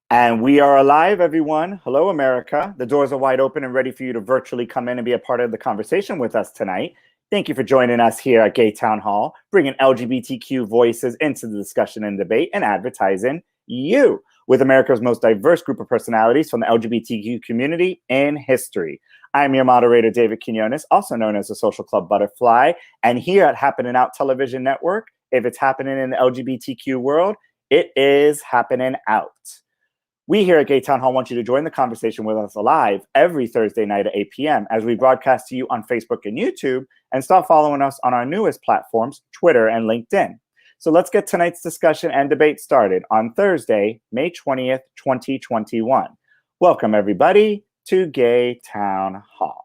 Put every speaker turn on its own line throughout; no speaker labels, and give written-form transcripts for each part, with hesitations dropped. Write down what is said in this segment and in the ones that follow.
And we are alive, everyone. Hello, America. The doors are wide open and ready for you to virtually come in and be a part of the conversation with us tonight. Thank you for joining us here at Gay Town Hall, bringing LGBTQ voices into the discussion and debate and advertising you with America's most diverse group of personalities from the LGBTQ community in history. I'm your moderator, David Quiñones, also known as the Social Club Butterfly. And here at Happening Out Television Network, if it's happening in the LGBTQ world, it is happening out. We here at Gay Town Hall want you to join the conversation with us live every Thursday night at 8 p.m. as we broadcast to you on Facebook and YouTube, and start following us on our newest platforms, Twitter and LinkedIn. So let's get tonight's discussion and debate started on Thursday, May 20th, 2021. Welcome, everybody, to Gay Town Hall.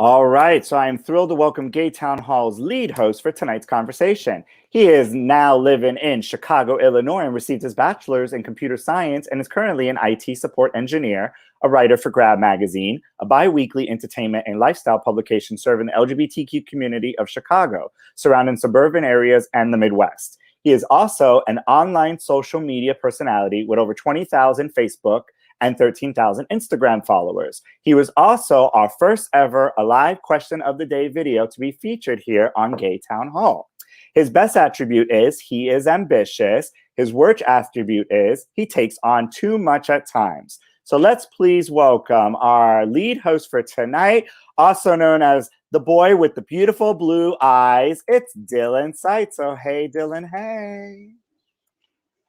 All right, so I'm thrilled to welcome Gay Town Hall's lead host for tonight's conversation. He is now living in Chicago, Illinois, and received his bachelor's in computer science and is currently an IT support engineer, a writer for Grab Magazine, a bi-weekly entertainment and lifestyle publication serving the LGBTQ community of Chicago, surrounding suburban areas and the Midwest. He is also an online social media personality with over 20,000 Facebook and 13,000 Instagram followers. He was also our first ever a live question of the day video to be featured here on Gay Town Hall. His best attribute is he is ambitious. His worst attribute is he takes on too much at times. So let's please welcome our lead host for tonight, also known as the boy with the beautiful blue eyes. It's Dylan Seitz. So hey, Dylan, hey.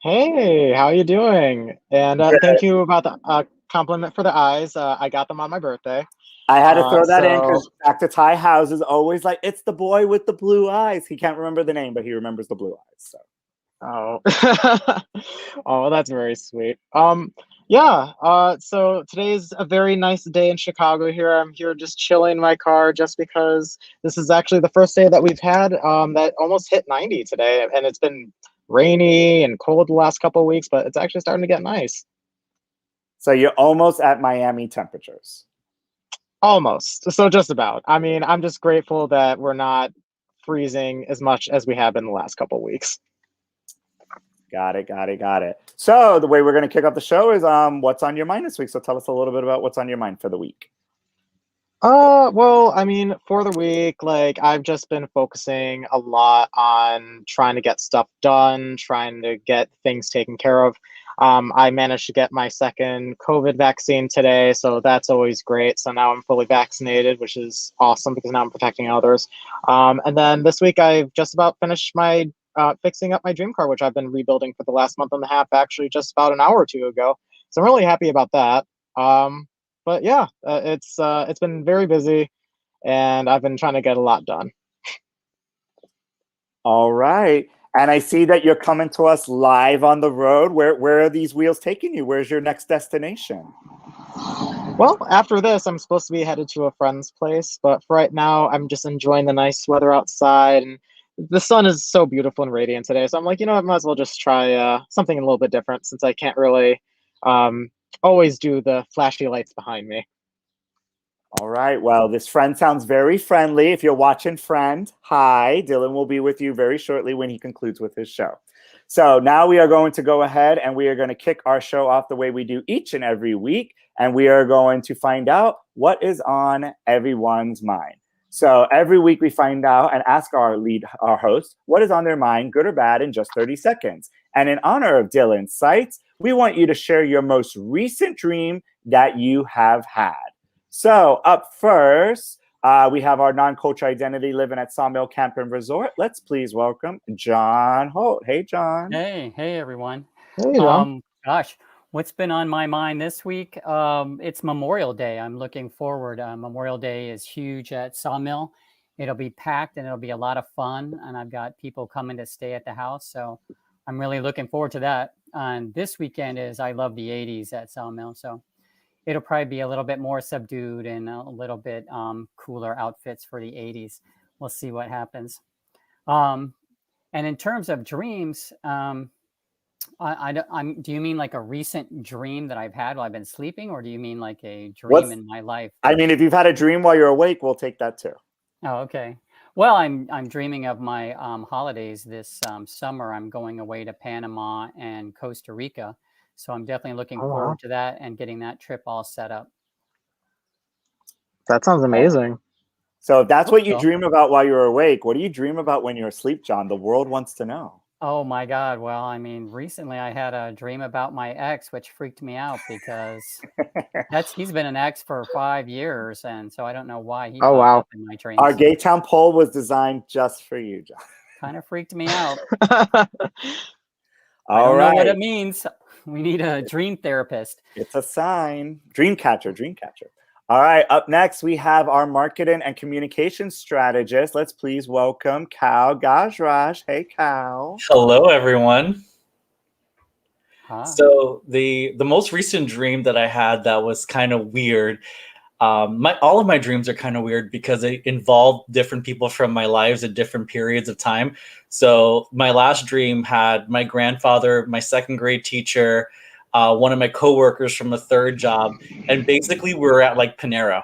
Hey, how you doing? And thank you about the compliment for the eyes. I got them on my birthday.
I had to throw that in because Dr. Ty House is always like, it's the boy with the blue eyes. He can't remember the name, but he remembers the blue eyes. So.
Oh, oh, that's very sweet. So today's a very nice day in Chicago here. I'm here just chilling in my car just because this is actually the first day that we've had that almost hit 90 today, and it's been rainy and cold the last couple of weeks, but it's actually starting to get nice.
So you're almost at Miami temperatures.
Almost. So just about. I mean, I'm just grateful that we're not freezing as much as we have been the last couple of weeks.
Got it. So the way we're going to kick off the show is what's on your mind this week. So tell us a little bit about what's on your mind for the week.
Well, I mean, for the week, like I've just been focusing a lot on trying to get stuff done, trying to get things taken care of. I managed to get my second COVID vaccine today, so that's always great. So now I'm fully vaccinated, which is awesome because now I'm protecting others. And then this week I've just about finished my fixing up my dream car, which I've been rebuilding for the last month and a half, actually just about an hour or two ago. So I'm really happy about that. But yeah, it's been very busy, and I've been trying to get a lot done.
All right. And I see that you're coming to us live on the road. Where are these wheels taking you? Where's your next destination?
Well, after this, I'm supposed to be headed to a friend's place, but for right now, I'm just enjoying the nice weather outside, and the sun is so beautiful and radiant today. So I'm like, I might as well just try something a little bit different since I can't really always do the flashy lights behind me.
All right. Well, this friend sounds very friendly. If you're watching, friend, hi. Dylan will be with you very shortly when he concludes with his show. So now we are going to go ahead and we are going to kick our show off the way we do each and every week. And we are going to find out what is on everyone's mind. So every week we find out and ask our host, what is on their mind, good or bad, in just 30 seconds. And in honor of Dylan Seitz, we want you to share your most recent dream that you have had. So up first, We have our non-culture identity living at Sawmill Camp and Resort. Let's please welcome John Holt. Hey, John.
Hey everyone.
Hey, John.
Gosh, what's been on my mind this week? It's Memorial Day. I'm looking forward. Memorial Day is huge at Sawmill. It'll be packed and it'll be a lot of fun. And I've got people coming to stay at the house. So I'm really looking forward to that. And this weekend is I Love the 80s at Sawmill. So it'll probably be a little bit more subdued and a little bit cooler outfits for the 80s. We'll see what happens. And in terms of dreams, do you mean like a recent dream that I've had while I've been sleeping, or do you mean like a dream in my life?
I mean, if you've had a dream while you're awake, we'll take that too.
Oh, okay. Well, I'm dreaming of my holidays this summer. I'm going away to Panama and Costa Rica, so I'm definitely looking forward to that and getting that trip all set up.
That sounds amazing.
So if that's what you dream about while you're awake, what do you dream about when you're asleep, John? The world wants to know.
Oh my God. Well, I mean, recently I had a dream about my ex, which freaked me out because he's been an ex for 5 years. And so I don't know why he popped up in my dreams.
Our Gay Town poll was designed just for you, John.
Kind of freaked me out.
I
don't know what it means. We need a dream therapist.
It's a sign. Dream catcher. All right, up next, we have our marketing and communication strategist. Let's please welcome Cal Gajraj. Hey, Cal.
Hello, everyone.
Hi.
So the most recent dream that I had that was kind of weird. All of my dreams are kind of weird because they involve different people from my lives at different periods of time. So my last dream had my grandfather, my second grade teacher, one of my coworkers from a third job, and basically we were at like Panera,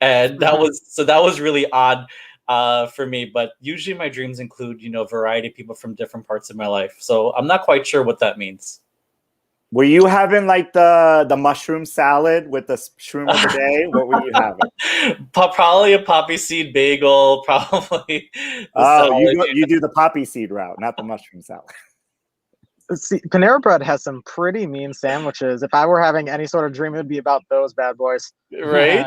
and that was really odd for me. But usually my dreams include, a variety of people from different parts of my life. So I'm not quite sure what that means.
Were you having like the mushroom salad with the shroom of the day? What were you having?
Probably a poppy seed bagel. Probably.
You do the poppy seed route, not the mushroom salad.
See, Panera Bread has some pretty mean sandwiches. If I were having any sort of dream, it would be about those bad boys.
Right?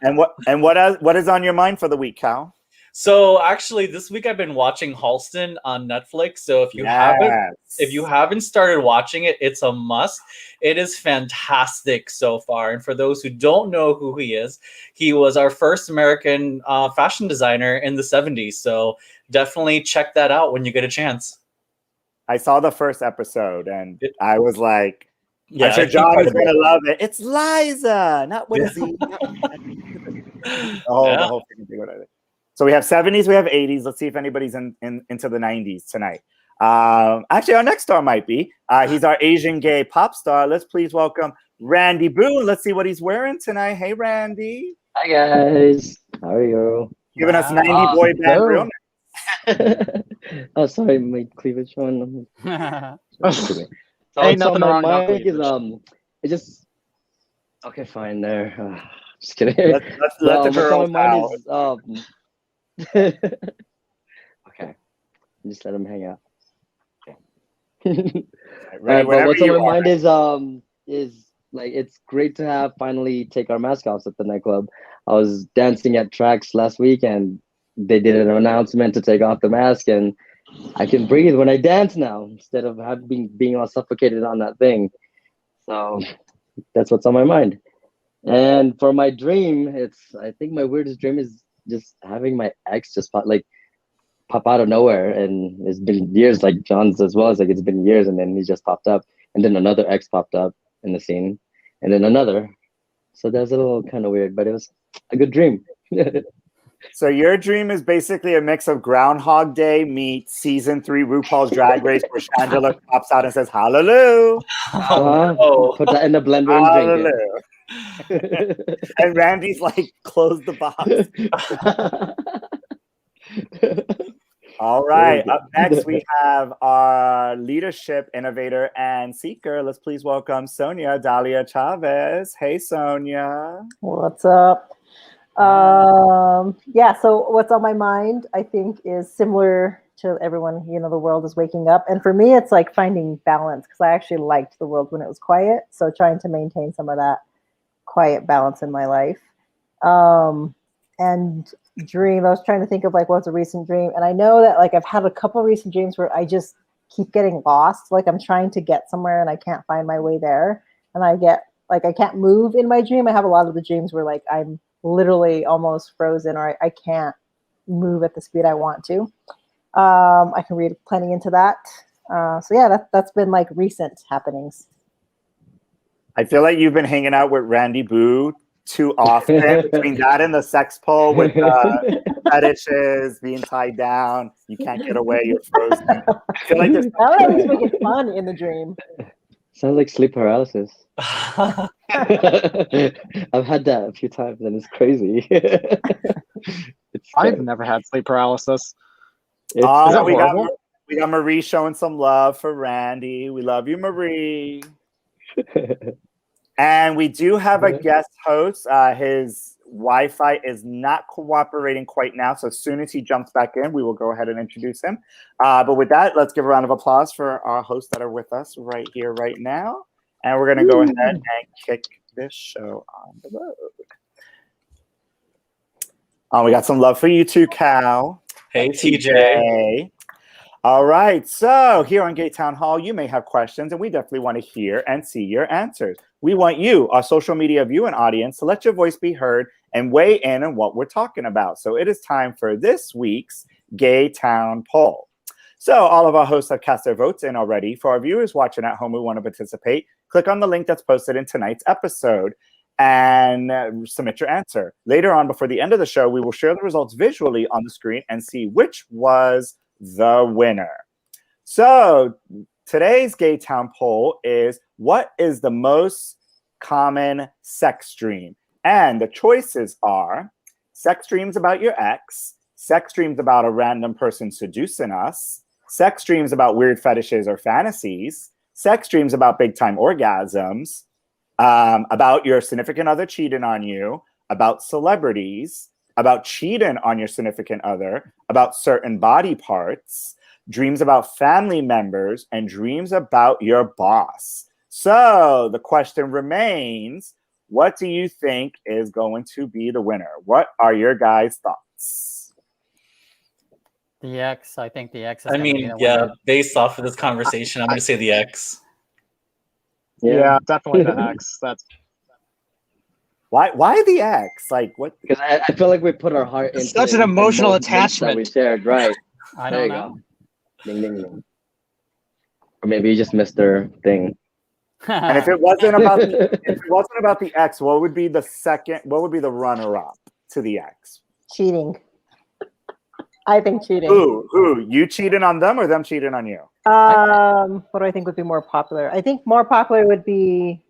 And what is on your mind for the week, Cal?
So actually, this week I've been watching Halston on Netflix. So if you haven't started watching it, it's a must. It is fantastic so far. And for those who don't know who he is, he was our first American fashion designer in the 70s. So definitely check that out when you get a chance.
I saw the first episode and I was like, I'm sure
I
John is going to love it. It's Liza, not what is he? The whole freaking thing. So we have 70s, we have 80s. Let's see if anybody's into the 90s tonight. Actually, our next star might be. He's our Asian gay pop star. Let's please welcome Randy Boone. Let's see what he's wearing tonight. Hey, Randy.
Hi, guys. How are you?
Giving us 90 boy band realness.
Oh, sorry, my cleavage on.
Ain't
So
nothing
my
wrong about
mind is
cleavage.
it just okay, fine there. Just kidding.
Let the girl
my mind is okay. Just let him hang out. Okay.
Right,
but what's on my mind
are.
is like it's great to have finally take our mask off at the nightclub. I was dancing at Tracks last week and they did an announcement to take off the mask, and I can breathe when I dance now instead of being all suffocated on that thing. So that's what's on my mind. And for my dream, I think my weirdest dream is just having my ex just pop out of nowhere, and it's been years, like John's as well. It's like it's been years, and then he just popped up, and then another ex popped up in the scene, and then another. So that's a little kind of weird, but it was a good dream.
So your dream is basically a mix of Groundhog Day meets season 3 RuPaul's Drag Race, where Chandler pops out and says "Hallelujah."
Put that in the blender and drink it.
And Randy's like, "Close the box." All right. Up next, we have our leadership innovator and seeker. Let's please welcome Sonia Dalia Chavez. Hey, Sonia.
What's up? So what's on my mind, I think, is similar to everyone. The world is waking up. And for me, it's like finding balance, because I actually liked the world when it was quiet. So trying to maintain some of that quiet balance in my life. and dream. I was trying to think of like what's a recent dream, and I know that like I've had a couple recent dreams where I just keep getting lost. Like I'm trying to get somewhere and I can't find my way there, and I get like I can't move in my dream. I have a lot of the dreams where like I'm literally almost frozen, or I can't move at the speed I want to. I can read plenty into that. So yeah, that's been like recent happenings.
I feel like you've been hanging out with Randy Boo too often. Between that and the sex pole with fetishes, being tied down, you can't get away, you're frozen. I feel like there's
That would at least make it fun in the dream.
Sounds like sleep paralysis. I've had that a few times and it's crazy.
I've never had sleep paralysis.
It's
Oh, we
horrible?
got Marie showing some love for Randy. We love you, Marie. And we do have a guest host. His Wi-Fi is not cooperating quite now, so as soon as he jumps back in, we will go ahead and introduce him. But with that, let's give a round of applause for our hosts that are with us right here, right now. And we're going to go ahead and kick this show on the road. Oh, we got some love for you too, Cal.
Hey, TJ.
All right, so here on Gay Town Hall, you may have questions, and we definitely want to hear and see your answers. We want you, our social media viewing audience, to let your voice be heard and weigh in on what we're talking about. So it is time for this week's Gay Town Poll. So all of our hosts have cast their votes in already. For our viewers watching at home who want to participate, click on the link that's posted in tonight's episode and submit your answer. Later on, before the end of the show, we will share the results visually on the screen and see which was the winner. So today's Gay Town poll is, what is the most common sex dream? And the choices are sex dreams about your ex, sex dreams about a random person seducing us, sex dreams about weird fetishes or fantasies, sex dreams about big time orgasms, about your significant other cheating on you, about celebrities, about cheating on your significant other, about certain body parts, dreams about family members, and dreams about your boss. So the question remains, what do you think is going to be the winner? What are your guys' thoughts?
The X, I think the X is
I
gonna be
mean,
the
yeah,
winner.
based off of this conversation, I'm going to say the X.
Yeah, definitely the X. That's
Why the X? Like what?
because I feel like we put our heart into
such
it
an
in
emotional
most links that we
attachment.
shared, right?
I
There
don't
you
know.
go. Ding, ding, ding. Or maybe you just missed their thing.
And if it wasn't about the X, what would be the second? What would be the runner-up to the X?
Cheating. I think cheating.
Who? You cheating on them or them cheating on you?
What do I think would be more popular? I think more popular would be,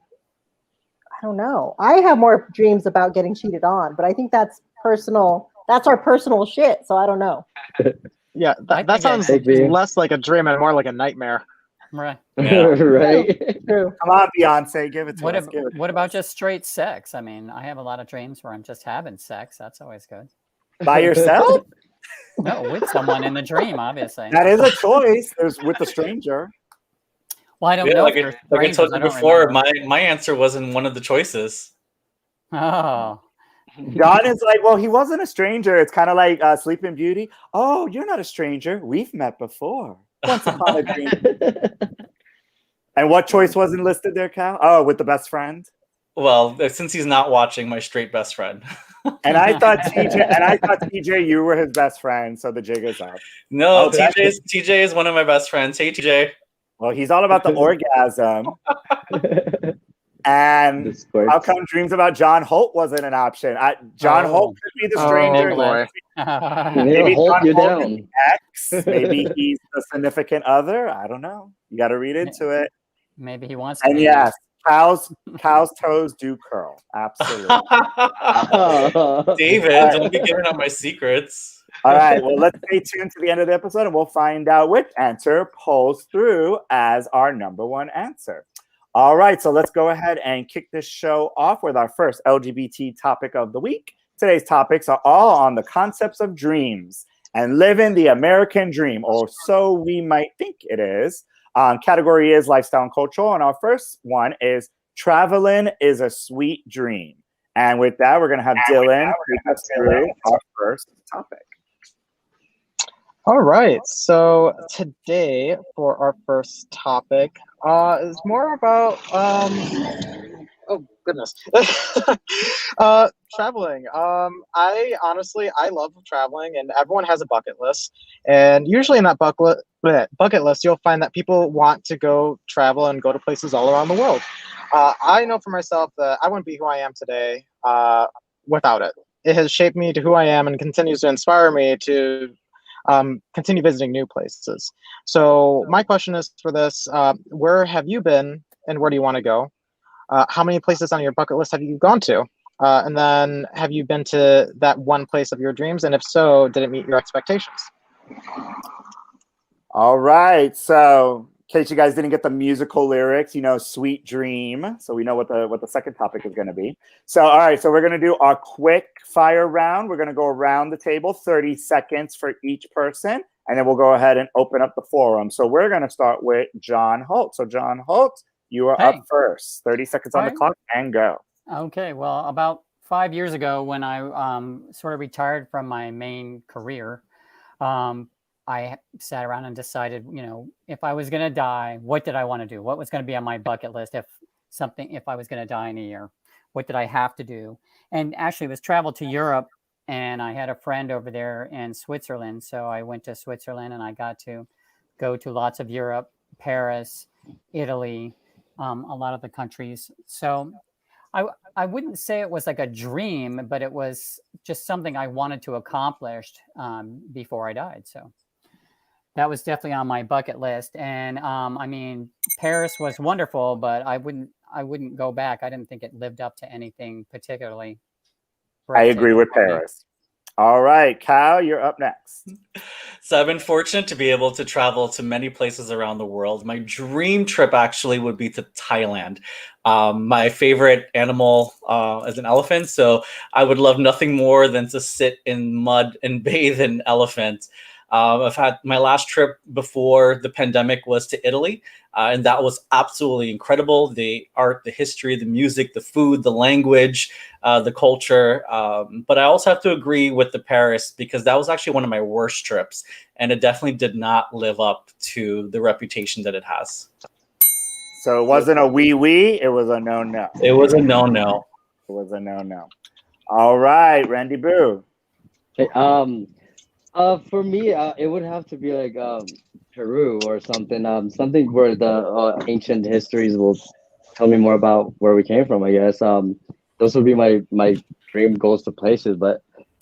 I don't know. I have more dreams about getting cheated on, but I think that's personal. That's our personal shit. So I don't know.
Yeah,
I
that
think
sounds
Maybe.
less like a dream and more like a nightmare.
Right.
Yeah.
Right?
True.
Come on, Beyonce, give it to
What,
us. Give it to
what
us.
about just straight sex? I mean, I have a lot of dreams where I'm just having sex. That's always good.
By yourself?
No, with someone in the dream, obviously.
That is a choice. There's with a stranger.
Well, I don't
Yeah,
know
like,
if
I,
they're
like I told
strangers.
you
I don't
before,
remember.
my answer wasn't one of the choices.
Oh,
John is like, well, he wasn't a stranger. It's kind of like Sleeping Beauty. Oh, you're not a stranger. We've met before. Once upon a dream. And what choice wasn't listed there, Cal? Oh, with the best friend.
Well, since he's not watching, my straight best friend.
And I thought TJ, you were his best friend. So the jig is up.
No,
Oh, that's-
TJ is one of my best friends. Hey, TJ.
Well, he's all about the orgasm. And
The squirts.
how come dreams about John Holt wasn't an option? John Holt could be the stranger.
Oh boy.
Maybe
Hold
John
you
Holt is
down.
the ex. Maybe he's the significant other. I don't know. You got to read into it.
maybe he wants to
And
be.
yes, Cal's toes do curl. Absolutely.
David, don't be giving up my secrets.
All right. Well, let's stay tuned to the end of the episode and we'll find out which answer pulls through as our number one answer. All right. So let's go ahead and kick this show off with our first LGBT topic of the week. Today's topics are all on the concepts of dreams and living the American dream, or so we might think it is. Category is lifestyle and cultural. And our first one is traveling is a sweet dream. And with that, we're going to have Dylan take us through our first topic.
All right. So today for our first topic is more about oh goodness. Traveling. I honestly love traveling, and everyone has a bucket list. And usually in that bucket list, you'll find that people want to go travel and go to places all around the world. I know for myself that I wouldn't be who I am today without it. It has shaped me to who I am and continues to inspire me to continue visiting new places. So my question is for this, where have you been and where do you want to go? How many places on your bucket list have you gone to? And then have you been to that one place of your dreams? And if so, did it meet your expectations?
All right. So in case you guys didn't get the musical lyrics, you know, Sweet Dream. So we know what the second topic is going to be. So, all right. So we're going to do our quick fire round. We're going to go around the table, 30 seconds for each person. And then we'll go ahead and open up the forum. So we're going to start with John Holt. So John Holt, you are up first. 30 seconds on the clock and go.
Okay. Well, about 5 years ago when I sort of retired from my main career, I sat around and decided, you know, if I was going to die, what did I want to do? What was going to be on my bucket list if I was going to die in a year? What did I have to do? And actually it was travel to Europe, and I had a friend over there in Switzerland. So I went to Switzerland and I got to go to lots of Europe, Paris, Italy, a lot of the countries. So I wouldn't say it was like a dream, but it was just something I wanted to accomplish before I died. So that was definitely on my bucket list. And I mean, Paris was wonderful, but I wouldn't go back. I didn't think it lived up to anything particularly.
I agree with Paris. All right, Kyle, you're up next.
So I've been fortunate to be able to travel to many places around the world. My dream trip actually would be to Thailand. My favorite animal is an elephant, so I would love nothing more than to sit in mud and bathe in elephants. I've had my last trip before the pandemic was to Italy, and that was absolutely incredible. The art, the history, the music, the food, the language, the culture. But I also have to agree with the Paris, because that was actually one of my worst trips, and it definitely did not live up to the reputation that it has.
So it wasn't a wee, it was a no.
It was a no.
It was a no. All right, Randy Boo.
Hey, for me, it would have to be like Peru or something. Something where the ancient histories will tell me more about where we came from, I guess. Those would be my dream goals to places.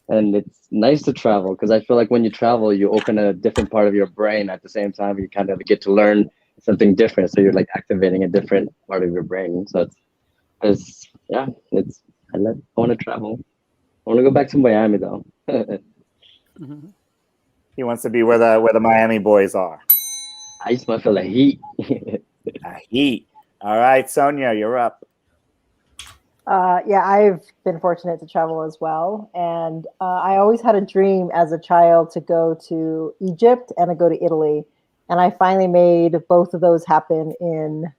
And it's nice to travel, because I feel like when you travel, you open a different part of your brain at the same time. You kind of get to learn something different. So you're like activating a different part of your brain. So I want to travel. I want to go back to Miami though.
Mm-hmm.
He wants to be where the Miami boys are.
I just want to feel the heat.
Heat. All right, Sonia, you're up.
Yeah, I've been fortunate to travel as well. And I always had a dream as a child to go to Egypt and to go to Italy. And I finally made both of those happen in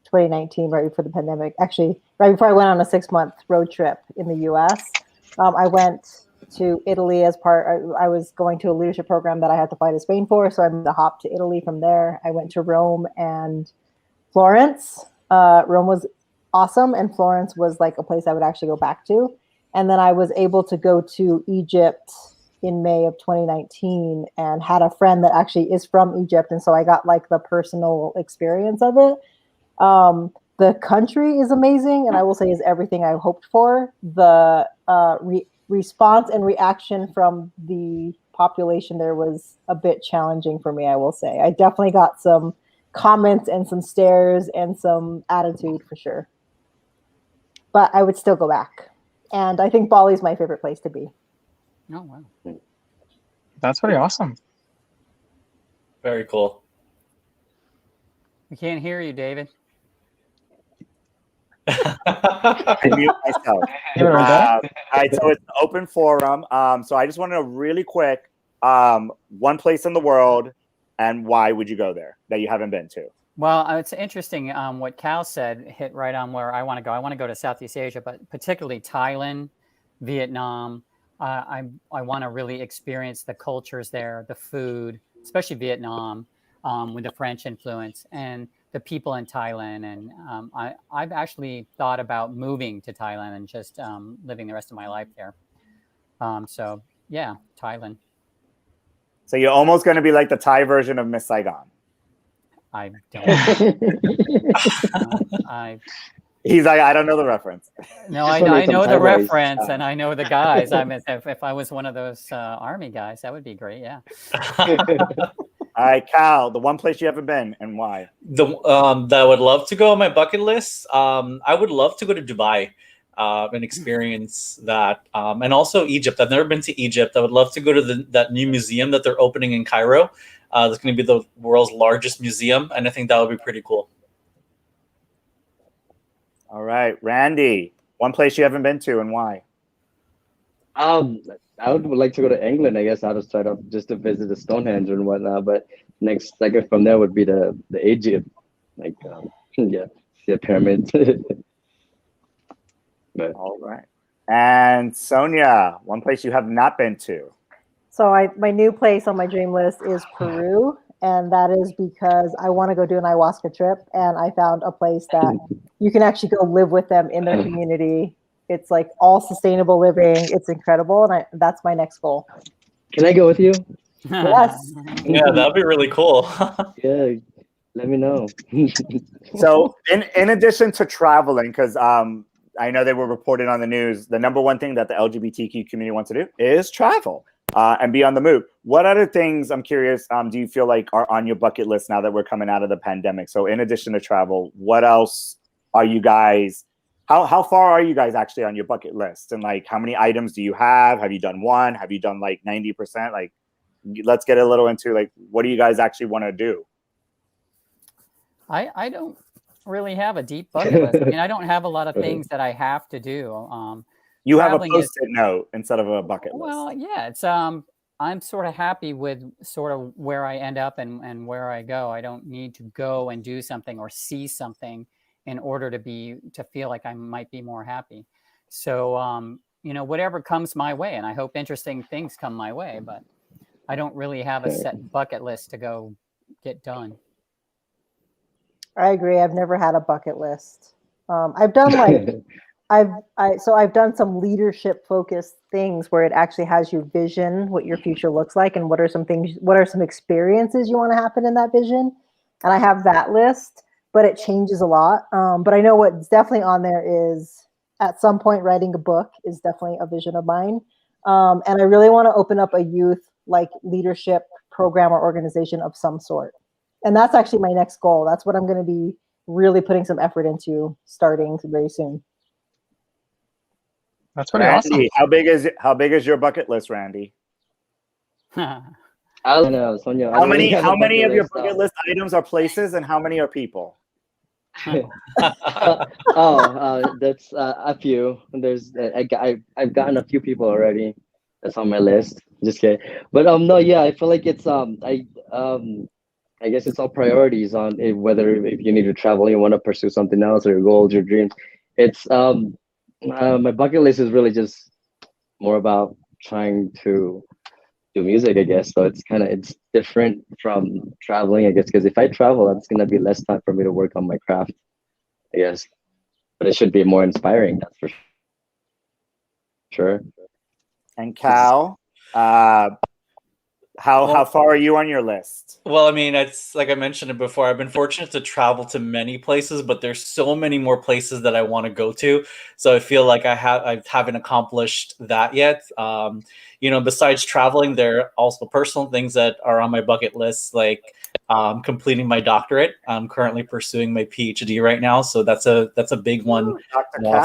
2019, right before the pandemic. Actually, right before I went on a 6-month road trip in the US. I went to Italy as I was going to a leadership program that I had to fly to Spain for. So I made the hop to Italy from there. I went to Rome and Florence. Rome was awesome, and Florence was like a place I would actually go back to. And then I was able to go to Egypt in May of 2019 and had a friend that actually is from Egypt. And so I got like the personal experience of it. The country is amazing, and I will say is everything I hoped for. The response and reaction from the population there was a bit challenging for me, I will say. I definitely got some comments and some stares and some attitude for sure. But I would still go back. And I think Bali is my favorite place to be.
Oh, wow.
That's pretty awesome.
Very cool.
We can't hear you, David.
I mute myself. All right, so it's an open forum. So I just want to know really quick, one place in the world, and why would you go there that you haven't been to?
Well, it's interesting. What Cal said hit right on where I want to go. I want to go to Southeast Asia, but particularly Thailand, Vietnam. I want to really experience the cultures there, the food, especially Vietnam, with the French influence, and the people in Thailand. And I've actually thought about moving to Thailand and just living the rest of my life there. So yeah, Thailand.
So you're almost going to be like the Thai version of Miss Saigon.
I don't.
He's like, I don't know the reference.
No, I know the reference, and I know the guys. I mean, if I was one of those army guys, that would be great. Yeah.
All right, Cal, the one place you haven't been and why?
That I would love to go on my bucket list. I would love to go to Dubai and experience that, and also Egypt. I've never been to Egypt. I would love to go to that new museum that they're opening in Cairo. It's going to be the world's largest museum, and I think that would be pretty cool.
All right, Randy, one place you haven't been to and why?
I would like to go to England, I guess, out of start off just to visit the Stonehenge and whatnot. But next, like from there would be the Egypt, like yeah, the pyramids. But,
all right, and Sonia, one place you have not been to.
So my new place on my dream list is Peru, and that is because I want to go do an ayahuasca trip, and I found a place that you can actually go live with them in their community. It's like all sustainable living. It's incredible, and that's my next goal.
Can I go with you?
Yes.
Yeah, that'd be really cool.
Yeah, let me know.
So in addition to traveling, because I know they were reported on the news, the number one thing that the LGBTQ community wants to do is travel. And be on the move. What other things, I'm curious, do you feel like are on your bucket list now that we're coming out of the pandemic? So in addition to travel, what else are you guys, how far are you guys actually on your bucket list? And like, how many items do you have? Have you done one? Have you done like 90%? Like, let's get a little into like, what do you guys actually want to do?
I don't really have a deep bucket list. I mean, I don't have a lot of things that I have to do.
You have a post-it note instead of a bucket list.
Well, yeah, it's I'm sort of happy with sort of where I end up and where I go. I don't need to go and do something or see something in order to feel like I might be more happy. So whatever comes my way, and I hope interesting things come my way, but I don't really have a set bucket list to go get done.
I agree. I've never had a bucket list. I've done like I've done some leadership focused things where it actually has your vision, what your future looks like, and what are some experiences you want to happen in that vision. And I have that list, but it changes a lot. But I know what's definitely on there is at some point writing a book is definitely a vision of mine. And I really want to open up a youth like leadership program or organization of some sort. And that's actually my next goal. That's what I'm going to be really putting some effort into starting very soon.
That's pretty
Randy,
awesome.
How big is your bucket list, Randy?
I don't know, Sonia.
How many of your bucket list items are places, and how many are people?
That's a few. There's I've gotten a few people already. That's on my list. Just kidding. But no, yeah, I feel like it's I guess it's all priorities on whether if you need to travel, you want to pursue something else, or your goals, your dreams. It's my bucket list is really just more about trying to do music, I guess. So it's different from traveling, I guess, because if I travel, that's gonna be less time for me to work on my craft, I guess. But it should be more inspiring, that's for sure.
And Cal, how far are you on your list?
Well, I mean, it's like I mentioned it before. I've been fortunate to travel to many places, but there's so many more places that I want to go to. So I feel like I haven't accomplished that yet. Besides traveling, there are also personal things that are on my bucket list, like completing my doctorate. I'm currently pursuing my PhD right now, so that's a big one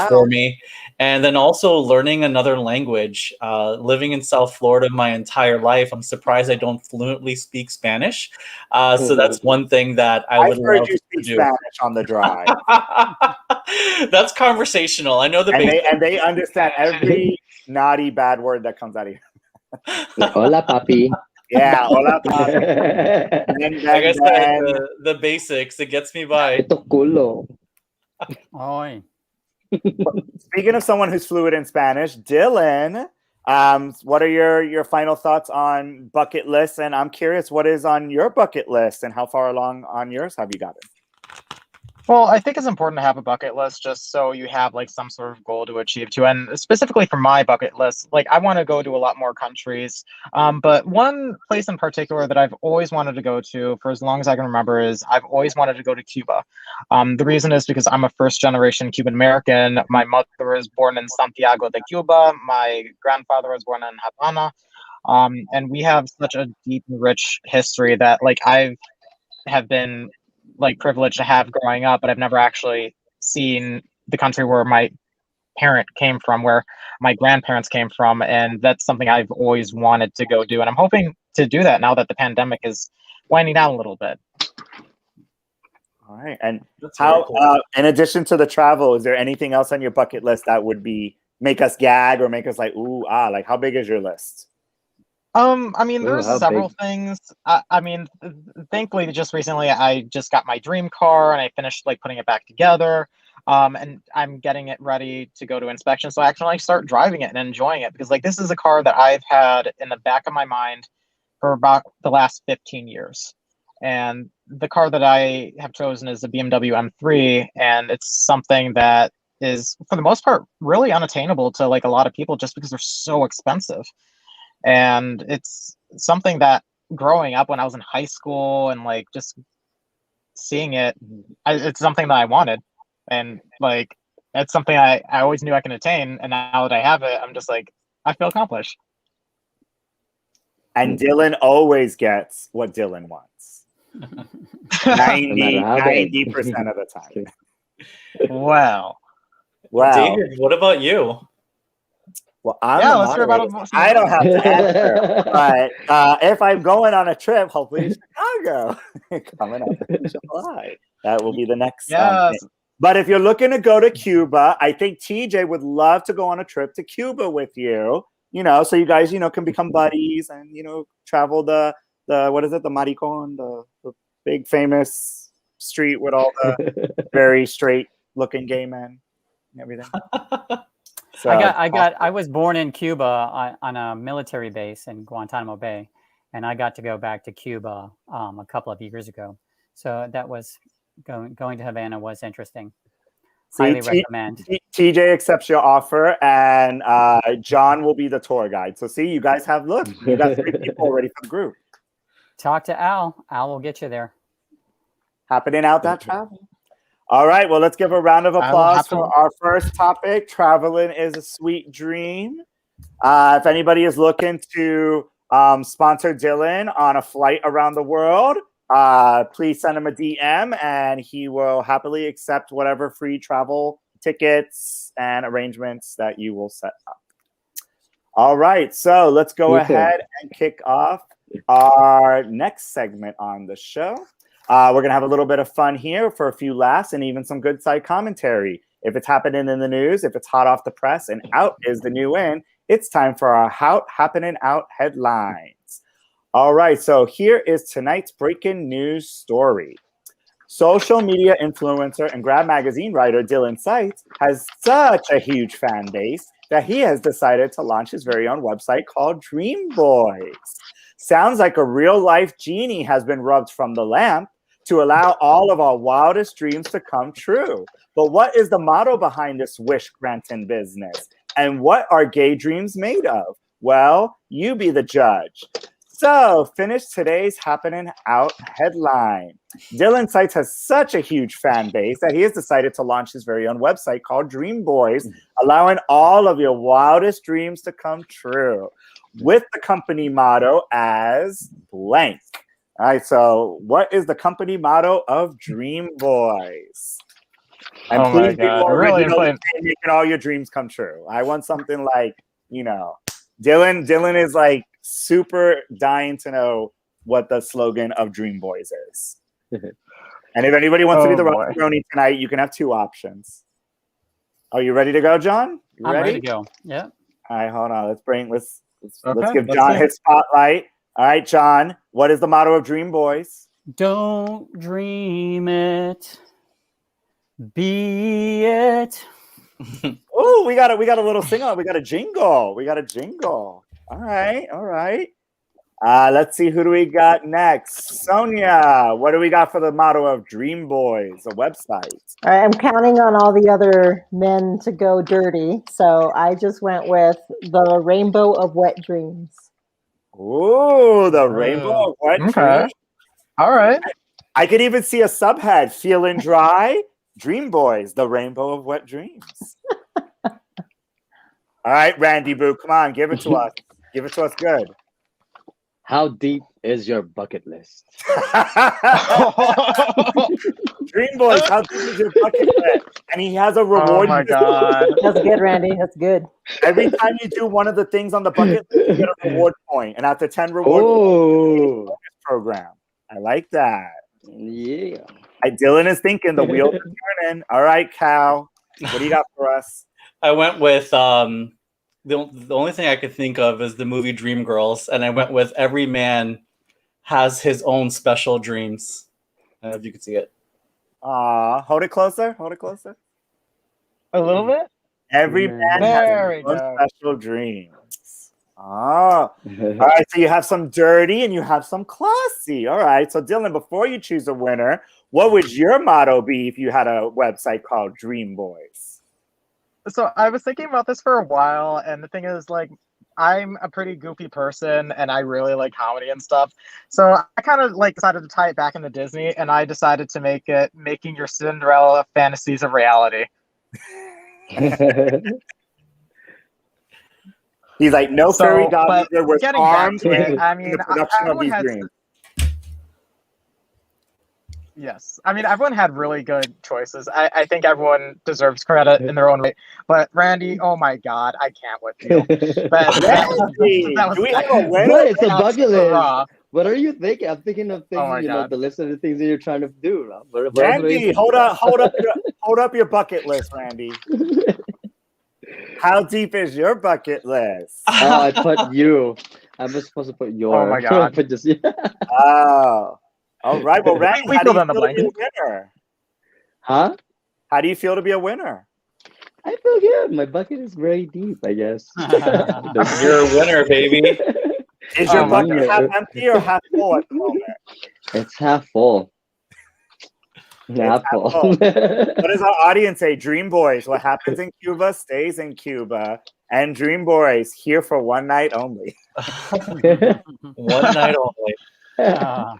for me. And then also learning another language. Living in South Florida my entire life, I'm surprised I don't fluently speak Spanish. So that's one thing that I would love to do.
Spanish on the drive.
That's conversational. I know the basics.
And they understand every naughty bad word that comes out of you.
Hola, papi.
Yeah, hola, papi. Bang,
Like I
bang,
said,
bang.
the basics, it gets me by.
Ito culo.
Oy.
Speaking of someone who's fluent in Spanish, Dylan, what are your final thoughts on bucket lists? And I'm curious, what is on your bucket list and how far along on yours have you gotten?
Well, I think it's important to have a bucket list just so you have like some sort of goal to achieve to. And specifically for my bucket list, like I want to go to a lot more countries. But one place in particular that I've always wanted to go to for as long as I can remember is I've always wanted to go to Cuba. The reason is because I'm a first generation Cuban American. My mother was born in Santiago de Cuba. My grandfather was born in Havana. And we have such a deep and rich history that like have been like privileged to have growing up, but I've never actually seen the country where my parent came from, where my grandparents came from, and that's something I've always wanted to go do. And I'm hoping to do that now that the pandemic is winding down a little bit.
All right. And
That's
how,
very cool.
in addition to the travel, is there anything else on your bucket list that would make us gag or make us like, ooh, ah, like how big is your list?
I mean,
Ooh,
there's
how
several
big?
things. I mean, thankfully, just recently, I just got my dream car and I finished like putting it back together. And I'm getting it ready to go to inspection, so I actually like start driving it and enjoying it because like this is a car that I've had in the back of my mind for about the last 15 years. And the car that I have chosen is the BMW M3, and it's something that is, for the most part, really unattainable to like a lot of people just because they're so expensive. And it's something that growing up when I was in high school and like just seeing it, it's something that I wanted. And like, it's something I always knew I can attain. And now that I have it, I'm just like, I feel accomplished.
And Dylan always gets what Dylan wants.
No matter how big.
90% of the time.
Wow.
Wow.
David, what about you?
Well, I'm
Yeah,
the
let's hear about
moderator.
it.
I don't have to answer, but if I'm going on a trip, hopefully to Chicago, coming up in July, that will be the next.
Yes.
But if you're looking to go to Cuba, I think TJ would love to go on a trip to Cuba with you. You know, so you guys, can become buddies and travel the what is it, the Maricon, the big famous street with all the very straight looking gay men and everything. So,
I was born in Cuba on a military base in Guantanamo Bay, and I got to go back to Cuba a couple of years ago. So that was going to Havana was interesting. Highly recommend.
TJ accepts your offer, and John will be the tour guide. So see, you guys got 3 people already for the group.
Talk to Al. Al will get you there.
Happening out that travel. All right, well, let's give a round of applause for our first topic. Traveling is a sweet dream. If anybody is looking to sponsor Dylan on a flight around the world, please send him a DM and he will happily accept whatever free travel tickets and arrangements that you will set up. All right, so let's go ahead and kick off our next segment on the show. We're going to have a little bit of fun here for a few laughs and even some good side commentary. If it's happening in the news, if it's hot off the press and out is the new in, it's time for our happening out headlines. All right, so here is tonight's breaking news story. Social media influencer and Grab magazine writer Dylan Seitz has such a huge fan base that he has decided to launch his very own website called Dream Boys. Sounds like a real-life genie has been rubbed from the lamp to allow all of our wildest dreams to come true. But what is the motto behind this wish-granting business? And what are gay dreams made of? Well, you be the judge. So, finish today's happening out headline. Dylan Seitz has such a huge fan base that he has decided to launch his very own website called Dream Boys, allowing all of your wildest dreams to come true, with the company motto as blank. All right, so what is the company motto of Dream Boys? And
oh
please
my God,
be more
really
original than making all your dreams come true. I want something like, Dylan is like super dying to know what the slogan of Dream Boys is. And if anybody wants to be the Roni tonight, you can have 2 options. Are you ready to go, John?
I'm ready to go. Yeah.
All right, hold on. Let's give John his spotlight All right, John, what is the motto of Dream Boys?
Don't dream it, be it.
Oh, we got a little sing-on. We got a jingle. All right. Let's see, who do we got next? Sonia, what do we got for the motto of Dream Boys, a website?
All right, I'm counting on all the other men to go dirty, so I just went with the rainbow of wet dreams.
Ooh, the rainbow of wet dreams.
All right.
I could even see a subhead, feeling dry. Dream Boys, the rainbow of wet dreams. All right, Randy Boo, come on, give it to us. Give it to us good.
How deep is your bucket list?
Dream Boys, how deep is your bucket list? And he has a reward.
Oh my God.
That's good, Randy. That's good.
Every time you do one of the things on the bucket list, you get a reward point. And after 10 rewards,
Oh,
program. I like that.
yeah.
Dylan is thinking the wheels are turning. All right, Cal, what do you got for us?
I went with the only thing I could think of is the movie Dreamgirls, and I went with every man has his own special dreams. I don't know if you can see it.
Hold it closer.
A little bit?
Every man
There
has
we
his own
go.
special dreams. All right, so you have some dirty and you have some classy. All right, so Dylan, before you choose a winner, what would your motto be if you had a website called Dream Boys?
So I was thinking about this for a while, and the thing is, like, I'm a pretty goofy person, and I really like comedy and stuff. So I kind of like decided to tie it back into Disney, and I decided to make it "Making Your Cinderella Fantasies a Reality."
He's like, no fairy godmother with
getting back
arms
to it, I
in
mean,
the production of
everyone
these
has-
dreams.
Yes, I mean, everyone had really good choices. I think everyone deserves credit in their own way. But Randy, oh my God, I can't with you.
Randy,
That was
do we have a
But
winner?
it's a bucket list.
raw.
What are you thinking? I'm thinking of things,
Oh my God.
the list of the things that you're trying to do.
Randy, hold up your bucket list, Randy. How deep is your bucket list?
Oh, I put you. I was supposed to put your.
Oh my God.
But just,
Oh. All right. Well, Randy,
We
how do
filled
you
in the
feel to be a
blank.
winner?
Huh?
How do you feel to be a winner?
I feel good. My bucket is very deep, I guess.
You're a winner, baby.
Is your
Oh my
bucket
God.
half empty or half full at the moment?
It's half full. Half full.
What does our audience say? Dream Boys, what happens in Cuba stays in Cuba. And Dream Boys, here for one night only.
One night only.
Ah,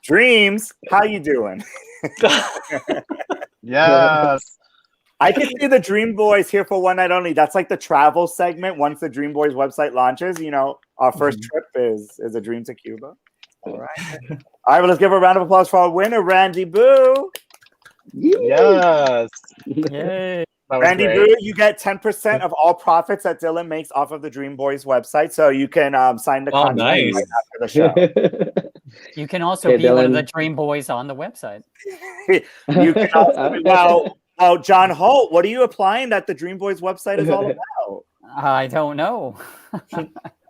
Dreams, how you doing?
Yes.
I can see the Dream Boys here for one night only. That's like the travel segment. Once the Dream Boys website launches, you know, our first trip is a dream to Cuba. All right. All right, well, let's give a round of applause for our winner, Randy Boo.
Yes.
yay.
That was
Randy
great.
Boo, you get 10% of all profits that Dylan makes off of the Dream Boys website. So you can sign the contract
nice.
right after the show.
You can also
Okay,
be one of the
Dylan.
Dream Boys on the website.
You can also well, John Holt, what are you applying that the Dream Boys website is all about?
I don't know.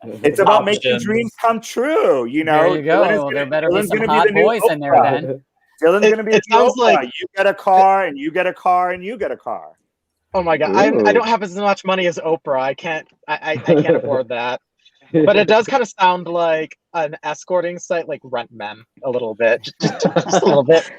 It's about making
Options.
dreams come true. You know,
There you go. There better be some hot boys in there then.
Dylan's
It-
gonna be
it
the new
sounds
Oprah.
like-
You get a car, and you get a car, and you get a car.
Oh my God.
Ooh.
I don't have as much money as Oprah. I can't afford that. But it does kind of sound like an escorting site, like Rent Men, a little bit, just a little bit.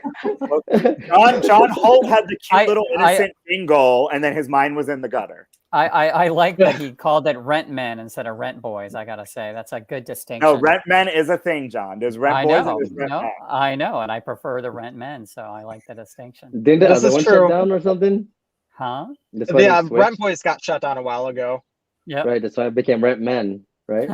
John Holt had the cute
I-
little innocent bingo, and then his mind was in the gutter.
I like that he called it Rent Men instead of Rent Boys. I gotta say that's a good distinction.
No, Rent Men is a thing, John. There's Rent
I
Boys
know,
and there's Rent Men.
I know, and I prefer the Rent Men, so I like the distinction.
Didn't the
This
other
is
one
true.
shut down or something?
Huh?
That's why
Yeah,
they
Rent
switched.
Boys got shut down a while ago.
Yep.
Right, that's why it became Rent Men, right?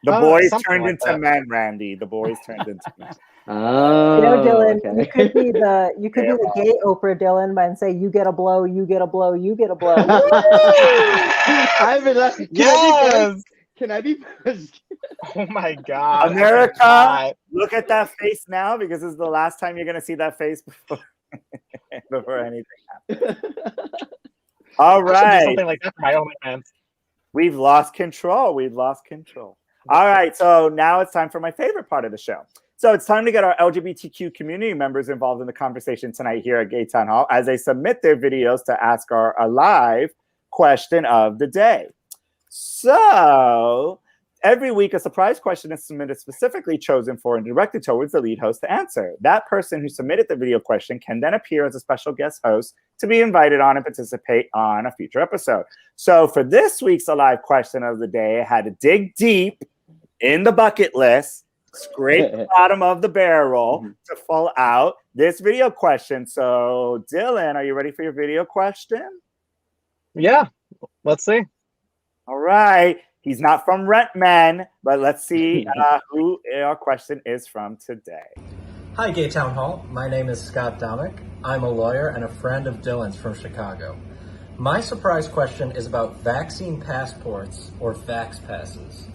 The boys
Something
turned
like
into
that.
men, Randy. The boys turned into men.
Oh,
You know, Dylan,
okay.
you could be the gay Oprah, Dylan, and say you get a blow, you get a blow, you get a blow.
I realized,
Yes.
Can I be first?
Oh my God.
America,
I
look at that face now, because this is the last time you're gonna see that face before anything happens. All
should do
right.
something like that for my OnlyFans.
We've lost control. All right, so now it's time for my favorite part of the show. So it's time to get our LGBTQ community members involved in the conversation tonight here at Gay Town Hall as they submit their videos to ask our live question of the day. So every week, a surprise question is submitted specifically chosen for and directed towards the lead host to answer. That person who submitted the video question can then appear as a special guest host to be invited on and participate on a future episode. So for this week's live question of the day, I had to dig deep in the bucket list, scrape the bottom of the barrel to pull out this video question. So Dylan, are you ready for your video question?
Yeah, let's see.
All right. He's not from Rentmen, but let's see who our question is from today.
Hi, Gay Town Hall. My name is Scott Domick. I'm a lawyer and a friend of Dylan's from Chicago. My surprise question is about vaccine passports or vax passes.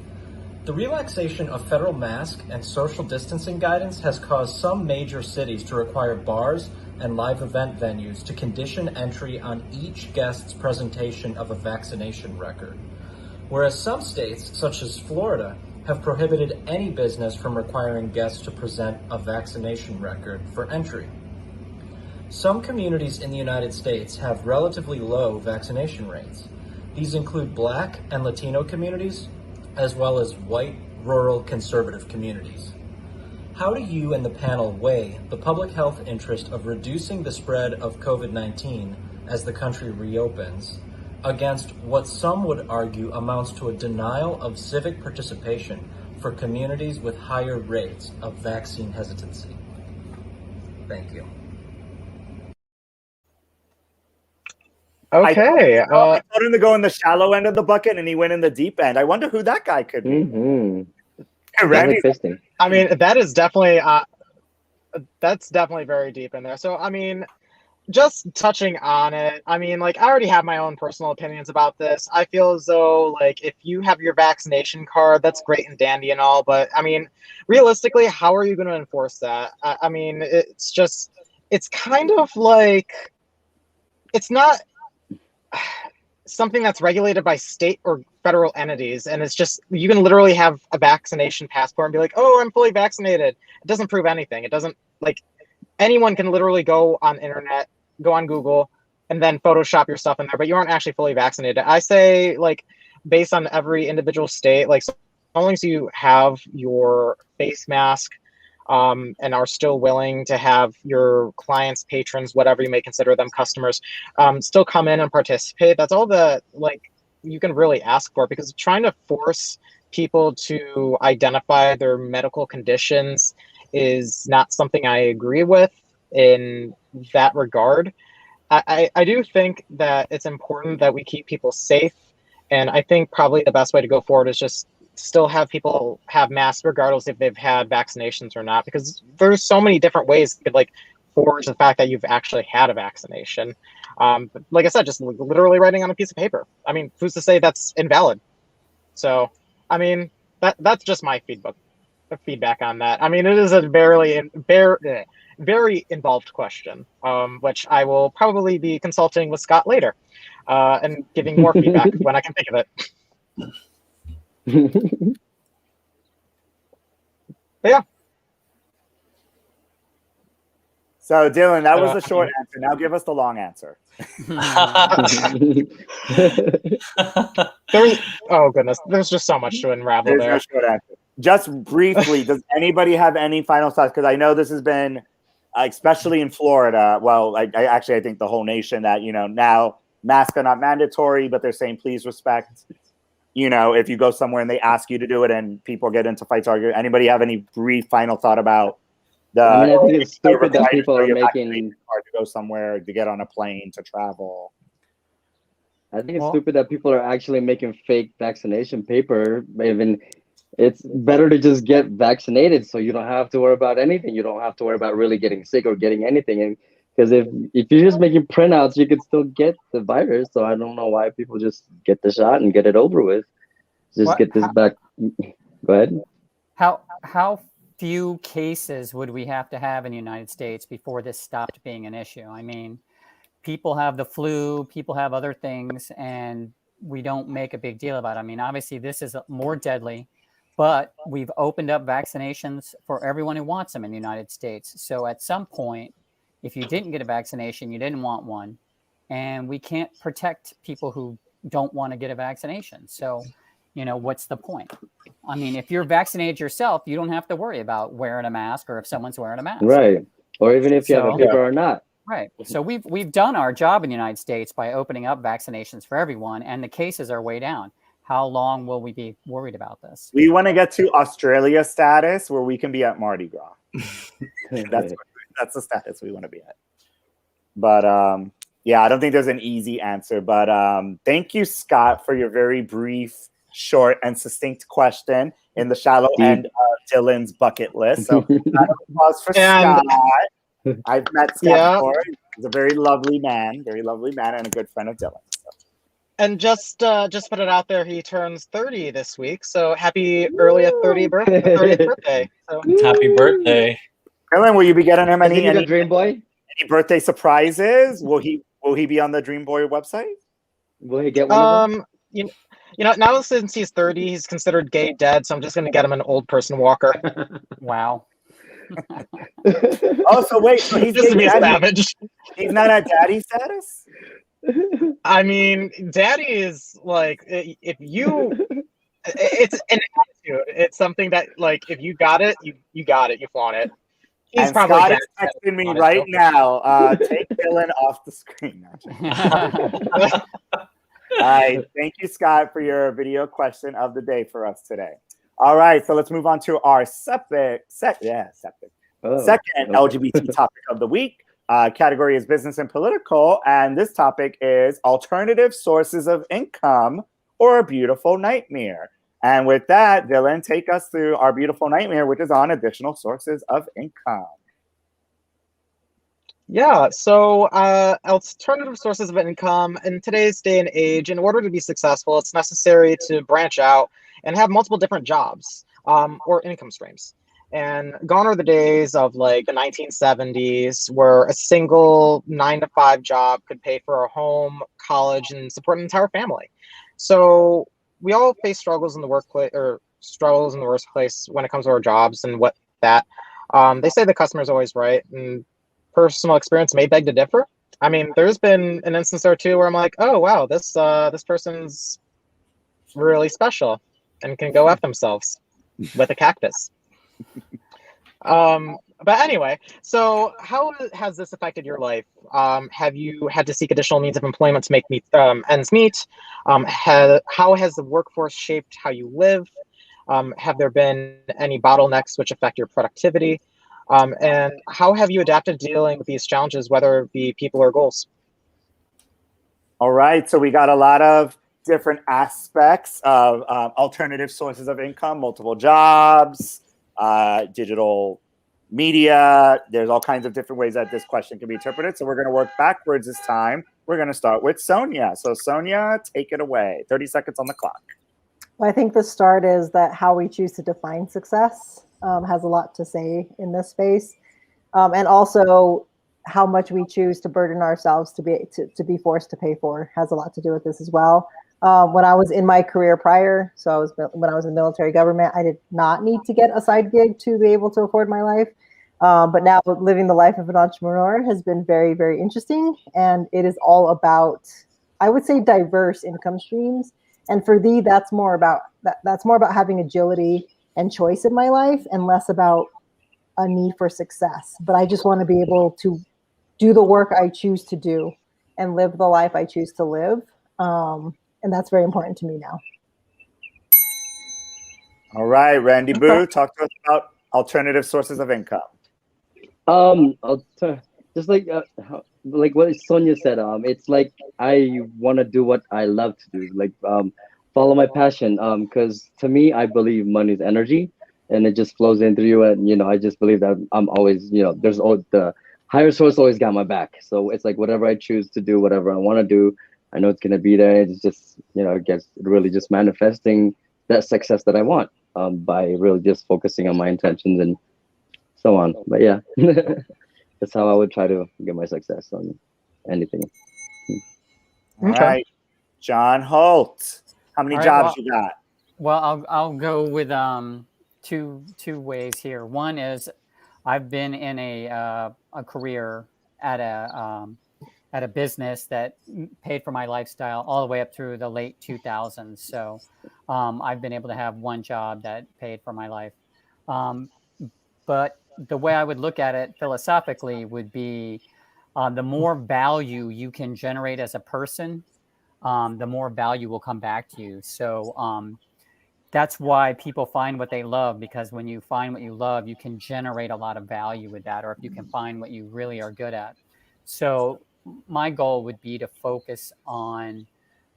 The relaxation of federal mask and social distancing guidance has caused some major cities to require bars and live event venues to condition entry on each guest's presentation of a vaccination record. Whereas some states, such as Florida, have prohibited any business from requiring guests to present a vaccination record for entry. Some communities in the United States have relatively low vaccination rates. These include Black and Latino communities, as well as white, rural, conservative communities. How do you and the panel weigh the public health interest of reducing the spread of COVID-19 as the country reopens against what some would argue amounts to a denial of civic participation for communities with higher rates of vaccine hesitancy? Thank you.
Okay.
I told him to go in the shallow end of the bucket, and he went in the deep end. I wonder who that guy could be. Randy,
I mean, that is definitely that's definitely very deep in there. So, I mean, just touching on it, I mean, like, I already have my own personal opinions about this. I feel as though, like, if you have your vaccination card, that's great and dandy and all, but I mean, realistically, how are you going to enforce that? I mean, it's kind of like, it's not something that's regulated by state or federal entities, and it's just, you can literally have a vaccination passport and be like, oh, I'm fully vaccinated. It doesn't prove anything. It doesn't, like, anyone can literally go on internet, go on Google, and then Photoshop your stuff in there, but you aren't actually fully vaccinated. I say, like, based on every individual state, like, so long as you have your face mask and are still willing to have your clients, patrons, whatever you may consider them, customers, still come in and participate, that's all that, like, you can really ask for, because trying to force people to identify their medical conditions is not something I agree with in that regard. I do think that it's important that we keep people safe, and I think probably the best way to go forward is just still have people have masks regardless if they've had vaccinations or not, because there's so many different ways you could, like, forge the fact that you've actually had a vaccination. But like I said, just literally writing on a piece of paper. I mean, who's to say that's invalid? So, I mean, that's just my feedback on that. I mean, it is a very involved question, which I will probably be consulting with Scott later and giving more feedback when I can think of it. But yeah.
So Dylan, that was the short answer. Now give us the long answer.
Oh goodness, there's just so much to unravel there.
No short answer. Just briefly, does anybody have any final thoughts? Because I know this has been, especially in Florida, well, I think the whole nation, that, you know, now masks are not mandatory, but they're saying please respect. You know, if you go somewhere and they ask you to do it and people get into fights arguing, anybody have any brief final thought about the?
I mean, I think it's stupid that people are making
hard to go somewhere, to get on a plane, to travel.
I think it's stupid that people are actually making fake vaccination paper. Even it's better to just get vaccinated so you don't have to worry about anything. You don't have to worry about really getting sick or getting anything. And because if you're just making printouts, you could still get the virus. So I don't know why people just get the shot and get it over with. Just get this back. Go ahead.
How few cases would we have to have in the United States before this stopped being an issue? I mean, people have the flu, people have other things, and we don't make a big deal about it. I mean, obviously this is more deadly. but we've opened up vaccinations for everyone who wants them in the United States. So at some point, if you didn't get a vaccination, you didn't want one, and we can't protect people who don't want to get a vaccination. So, what's the point? I mean, if you're vaccinated yourself, you don't have to worry about wearing a mask or if someone's wearing a mask.
Right. Or even if you have a paper or not.
Right. So we've done our job in the United States by opening up vaccinations for everyone, and the cases are way down. How long will we be worried about this?
We want to get to Australia status where we can be at Mardi Gras. That's the status we want to be at. But yeah, I don't think there's an easy answer. But thank you, Scott, for your very brief, short, and succinct question in the shallow end of Dylan's bucket list. So applause for Scott. I've met Scott before. He's a very lovely man and a good friend of Dylan. So.
And just put it out there, he turns 30 this week. So happy earliest 30th birthday. So.
Happy birthday.
Dylan, will you be getting him any
Dream Boy?
Any birthday surprises? Will he be on the Dream Boy website?
Will he get one of them?
Now since he's 30, he's considered gay dead, so I'm just gonna get him an old person walker.
Wow.
Oh, so wait, so he's
just to be savage.
He's not at daddy status?
I mean, daddy is like, if you, it's an attitude. It's something that, like, if you got it, you got it. You flaunt it. He's
and
probably
Scott is texting me right now. Take Dylan off the screen. All right, thank you, Scott, for your video question of the day for us today. All right, so let's move on to our second LGBT topic of the week. Category is business and political, and this topic is alternative sources of income or a beautiful nightmare. And with that, Dylan, take us through our beautiful nightmare, which is on additional sources of income.
Yeah, so alternative sources of income in today's day and age, in order to be successful, it's necessary to branch out and have multiple different jobs or income streams. And gone are the days of like the 1970s where a single 9-to-5 job could pay for a home, college, and support an entire family. So we all face struggles in the workplace when it comes to our jobs and what that. They say the customer is always right, and personal experience may beg to differ. I mean, there's been an instance or two where I'm like, oh wow, this person's really special and can go F themselves with a cactus. But anyway, so how has this affected your life? Have you had to seek additional means of employment to make ends meet? How has the workforce shaped how you live? Have there been any bottlenecks which affect your productivity? And how have you adapted to dealing with these challenges, whether it be people or goals?
All right, so we got a lot of different aspects of alternative sources of income, multiple jobs, digital media. There's all kinds of different ways that this question can be interpreted. So we're going to work backwards this time. We're going to start with Sonia. So Sonia, take it away. 30 seconds on the clock.
Well, I think the start is that how we choose to define success has a lot to say in this space. And also how much we choose to burden ourselves to be forced to pay for has a lot to do with this as well. When I was in my career prior, when I was in military government, I did not need to get a side gig to be able to afford my life. But now living the life of an entrepreneur has been very, very interesting. And it is all about, I would say, diverse income streams. And for thee, that's more about having agility and choice in my life and less about a need for success. But I just want to be able to do the work I choose to do and live the life I choose to live. And that's very important to me now.
All right, Randy Boo, talk to us about alternative sources of income.
Just like what Sonia said, it's like I want to do what I love to do, like follow my passion. Because to me, I believe money is energy, and it just flows in through you. And I just believe that I'm always, there's the higher source always got my back. So it's like whatever I choose to do, whatever I want to do, I know it's gonna be there. It's just it gets really just manifesting that success that I want by really just focusing on my intentions and so on. But yeah, that's how I would try to get my success on anything.
All right, John Holt, how many jobs you got?
Well, I'll go with two ways here. One is I've been in a career at a business that paid for my lifestyle all the way up through the late 2000s. So I've been able to have one job that paid for my life. But the way I would look at it philosophically would be the more value you can generate as a person, the more value will come back to you. So that's why people find what they love, because when you find what you love, you can generate a lot of value with that, or if you can find what you really are good at. So my goal would be to focus on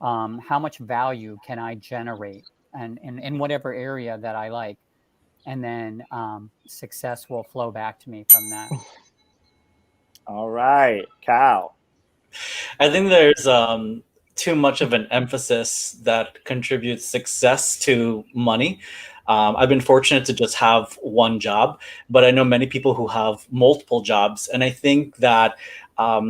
how much value can I generate and in whatever area that I like. And then success will flow back to me from that.
All right, Cal.
I think there's too much of an emphasis that contributes success to money. I've been fortunate to just have one job, but I know many people who have multiple jobs. And I think that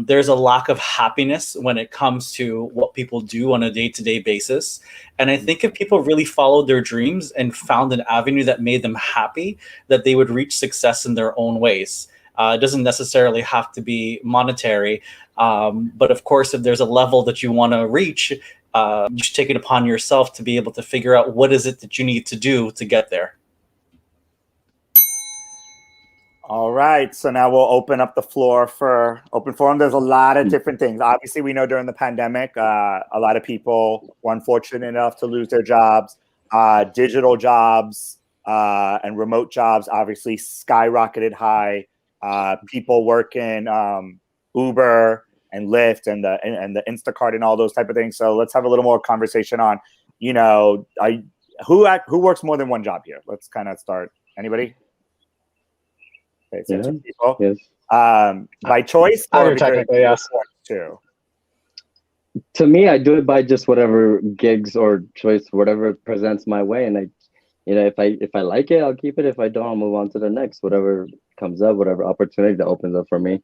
there's a lack of happiness when it comes to what people do on a day-to-day basis. And I think if people really followed their dreams and found an avenue that made them happy, that they would reach success in their own ways. It doesn't necessarily have to be monetary. But of course, if there's a level that you want to reach, you should take it upon yourself to be able to figure out what is it that you need to do to get there.
All right, so now we'll open up the floor for open forum. There's a lot of different things. Obviously, we know during the pandemic, a lot of people were unfortunate enough to lose their jobs. Digital jobs and remote jobs obviously skyrocketed high. People working Uber and Lyft and the Instacart and all those type of things. So let's have a little more conversation on, who works more than one job here. Let's kind of start. Anybody? Okay, so two people.
Yes.
By choice or
technically, yes.
Too?
To me, I do it by just whatever gigs or choice, whatever presents my way, and if I like it, I'll keep it. If I don't, I'll move on to the next, whatever comes up, whatever opportunity that opens up for me.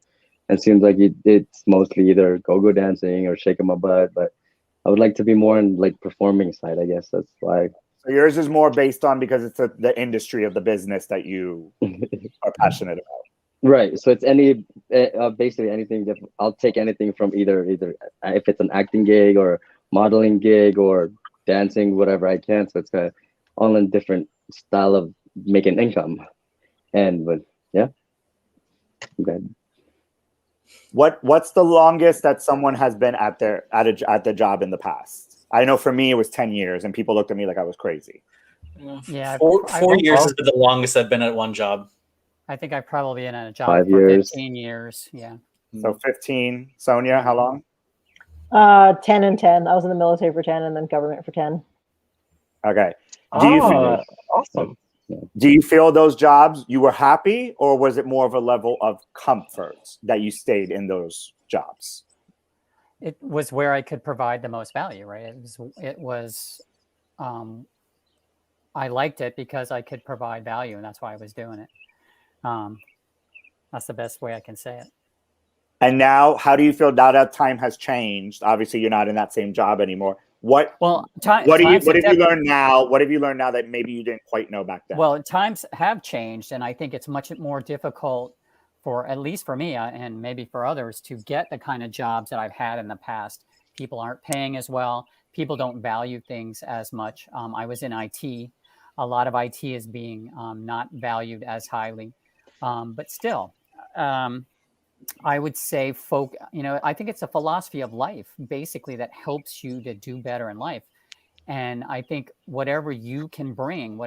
And it seems like it's mostly either go-go dancing or shaking my butt, but I would like to be more in like performing side, I guess. That's why.
So yours is more based on because it's the industry of the business that you are passionate about.
Right. So it's basically anything. I'll take anything from either if it's an acting gig or modeling gig or dancing, whatever I can. So it's kind of all in different style of making income. But yeah. Okay.
What's the longest that someone has been at the job in the past? I know for me it was 10 years, and people looked at me like I was crazy.
Yeah,
four years has been the longest I've been at one job.
I think I've probably been at a job
5
for
years.
15 years. Yeah.
So 15. Sonia, how long?
10 and 10. I was in the military for 10 and then government for 10.
Okay.
Awesome.
Do you feel those jobs you were happy, or was it more of a level of comfort that you stayed in those jobs?
It was where I could provide the most value, right? It was I liked it because I could provide value, and that's why I was doing it. That's the best way I can say it.
And now, how do you feel now that time has changed? Obviously, you're not in that same job anymore. What have you learned now? What have you learned now that maybe you didn't quite know back then?
Well, times have changed, and I think it's much more difficult for, at least for me and maybe for others, to get the kind of jobs that I've had in the past. People aren't paying as well. People don't value things as much. I was in IT. A lot of IT is being not valued as highly, but still, I would say I think it's a philosophy of life, basically, that helps you to do better in life. And I think whatever you can bring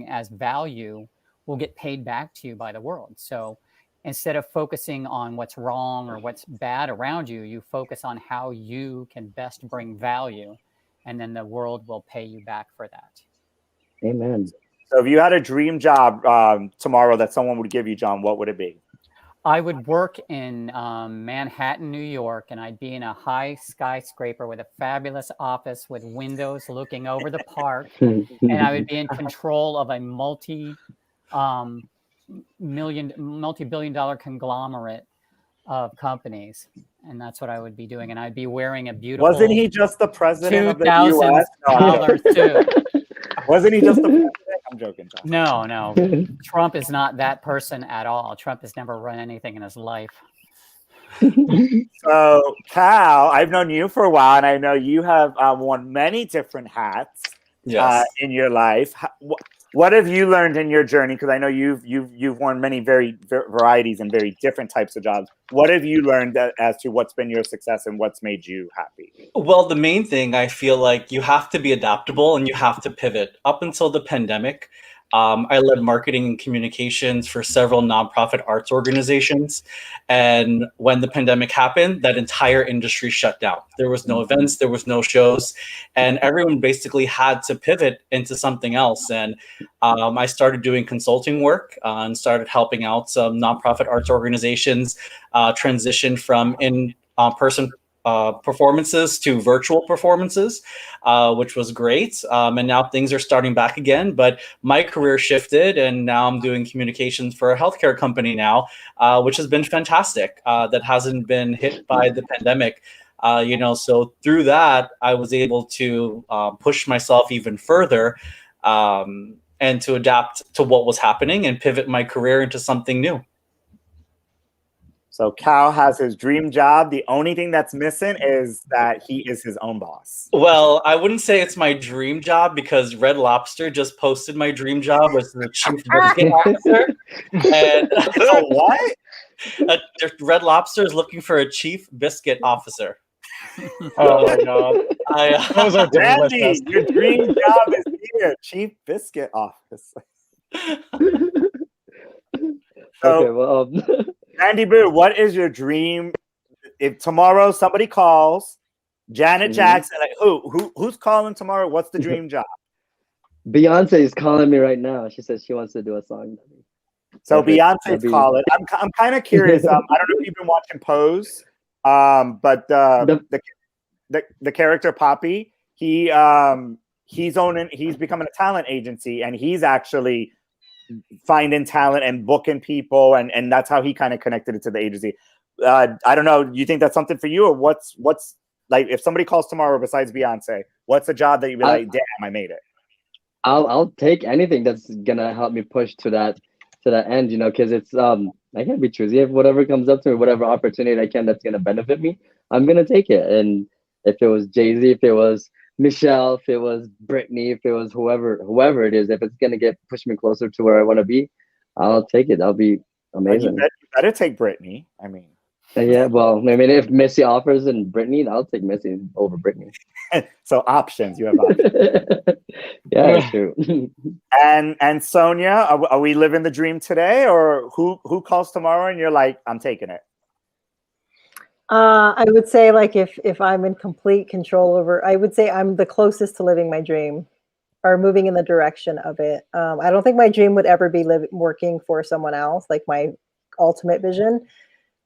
as value will get paid back to you by the world. So instead of focusing on what's wrong or what's bad around you, you focus on how you can best bring value, and then the world will pay you back for that.
Amen.
So if you had a dream job tomorrow that someone would give you, John, what would it be?
I would work in Manhattan, New York, and I'd be in a high skyscraper with a fabulous office with windows looking over the park. And I would be in control of a multi-billion-dollar conglomerate of companies. and that's what I would be doing. And I'd be wearing a beautiful
Wasn't he just the president of the
$2,000
U.S.? No, I'm joking.
suit.
Wasn't he just the president? I'm joking, John.
No, Trump is not that person at all. Trump has never run anything in his life.
So, Cal, I've known you for a while, and I know you have worn many different hats in your life. What have you learned in your journey? Because I know you've worn many varieties and very different types of jobs. What have you learned as to what's been your success and what's made you happy?
Well, the main thing, I feel like you have to be adaptable and you have to pivot. Up until the pandemic, I led marketing and communications for several nonprofit arts organizations. And when the pandemic happened, that entire industry shut down. There was no events, there was no shows, and everyone basically had to pivot into something else. And I started doing consulting work and started helping out some nonprofit arts organizations transition from in-person performances to virtual performances, which was great. And now things are starting back again, but my career shifted and now I'm doing communications for a healthcare company now, which has been fantastic. That hasn't been hit by the pandemic. So through that, I was able to push myself even further and to adapt to what was happening and pivot my career into something new.
So Cal has his dream job. The only thing that's missing is that he is his own boss.
Well, I wouldn't say it's my dream job because Red Lobster just posted my dream job as the chief biscuit officer. And
So what?
Red Lobster is looking for a chief biscuit officer.
Oh my god. Those are
Randy,
delicious.
your dream job is here, chief biscuit officer.
Okay, well,
Randy Boo, what is your dream? If tomorrow somebody calls, Janet Jackson, like who's calling tomorrow? What's the dream job?
Beyonce is calling me right now. She says she wants to do a song.
So Beyonce's calling. I'm kind of curious. I don't know if you've been watching Pose, but the character Poppy, he's becoming a talent agency, and he's actually finding talent and booking people, and that's how he kind of connected it to the agency. I don't know. You think that's something for you, or what's like if somebody calls tomorrow besides Beyonce, what's a job that you'd be like, damn, I made it?
I'll take anything that's gonna help me push to that end, because it's I can't be choosy. If whatever comes up to me, whatever opportunity I can that's gonna benefit me, I'm gonna take it. And if it was Jay-Z, if it was Michelle, if it was Britney, if it was whoever it is, if it's gonna push me closer to where I want to be, I'll take it. That'll be amazing.
You better take Britney. I mean,
yeah. Well, I mean, if Missy offers and Britney, I'll take Missy over Britney.
So options, you have options.
Yeah, that's true.
And Sonia, are we living the dream today, or who calls tomorrow and you're like, I'm taking it?
I would say, like, if I'm in complete control over, I would say I'm the closest to living my dream or moving in the direction of it. I don't think my dream would ever be working for someone else, like my ultimate vision.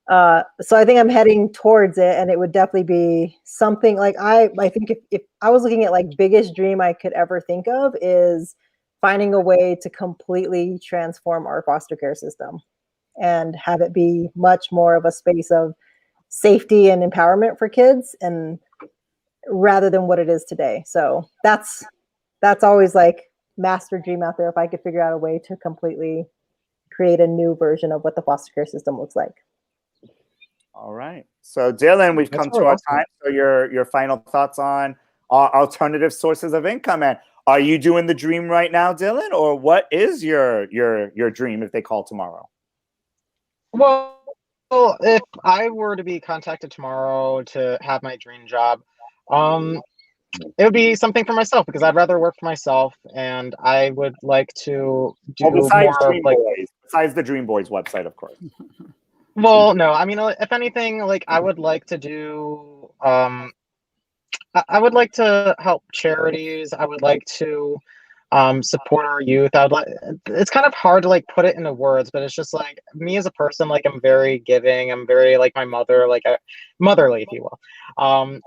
So I think I'm heading towards it, and it would definitely be something like I think if I was looking at like biggest dream I could ever think of is finding a way to completely transform our foster care system and have it be much more of a space of safety and empowerment for kids, and rather than what it is today. So that's always like master dream out there, if I could figure out a way to completely create a new version of what the foster care system looks like.
All right. So Dylan, we've come to our time. So your final thoughts on alternative sources of income, and are you doing the dream right now, Dylan, or what is your dream if they call tomorrow?
Well, if I were to be contacted tomorrow to have my dream job, it would be something for myself, because I'd rather work for myself, and I would like to do
besides
more
Dream Boys, besides the Dream Boys website, of course.
Well, no, I mean, if anything, like I would like to do, I would like to help charities. I would like to support our youth. It's kind of hard to like put it into words, but it's just like me as a person, like I'm very giving. I'm very like my mother, like motherly, if you will.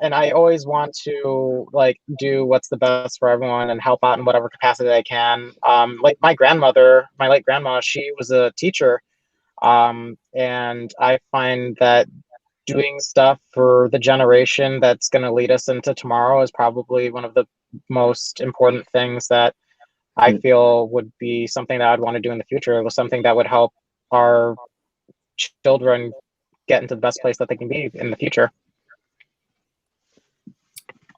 And I always want to like do what's the best for everyone and help out in whatever capacity I can. Like my grandmother, my late grandma, she was a teacher. And I find that doing stuff for the generation that's going to lead us into tomorrow is probably one of the most important things that I feel would be something that I'd want to do in the future. It was something that would help our children get into the best place that they can be in the future.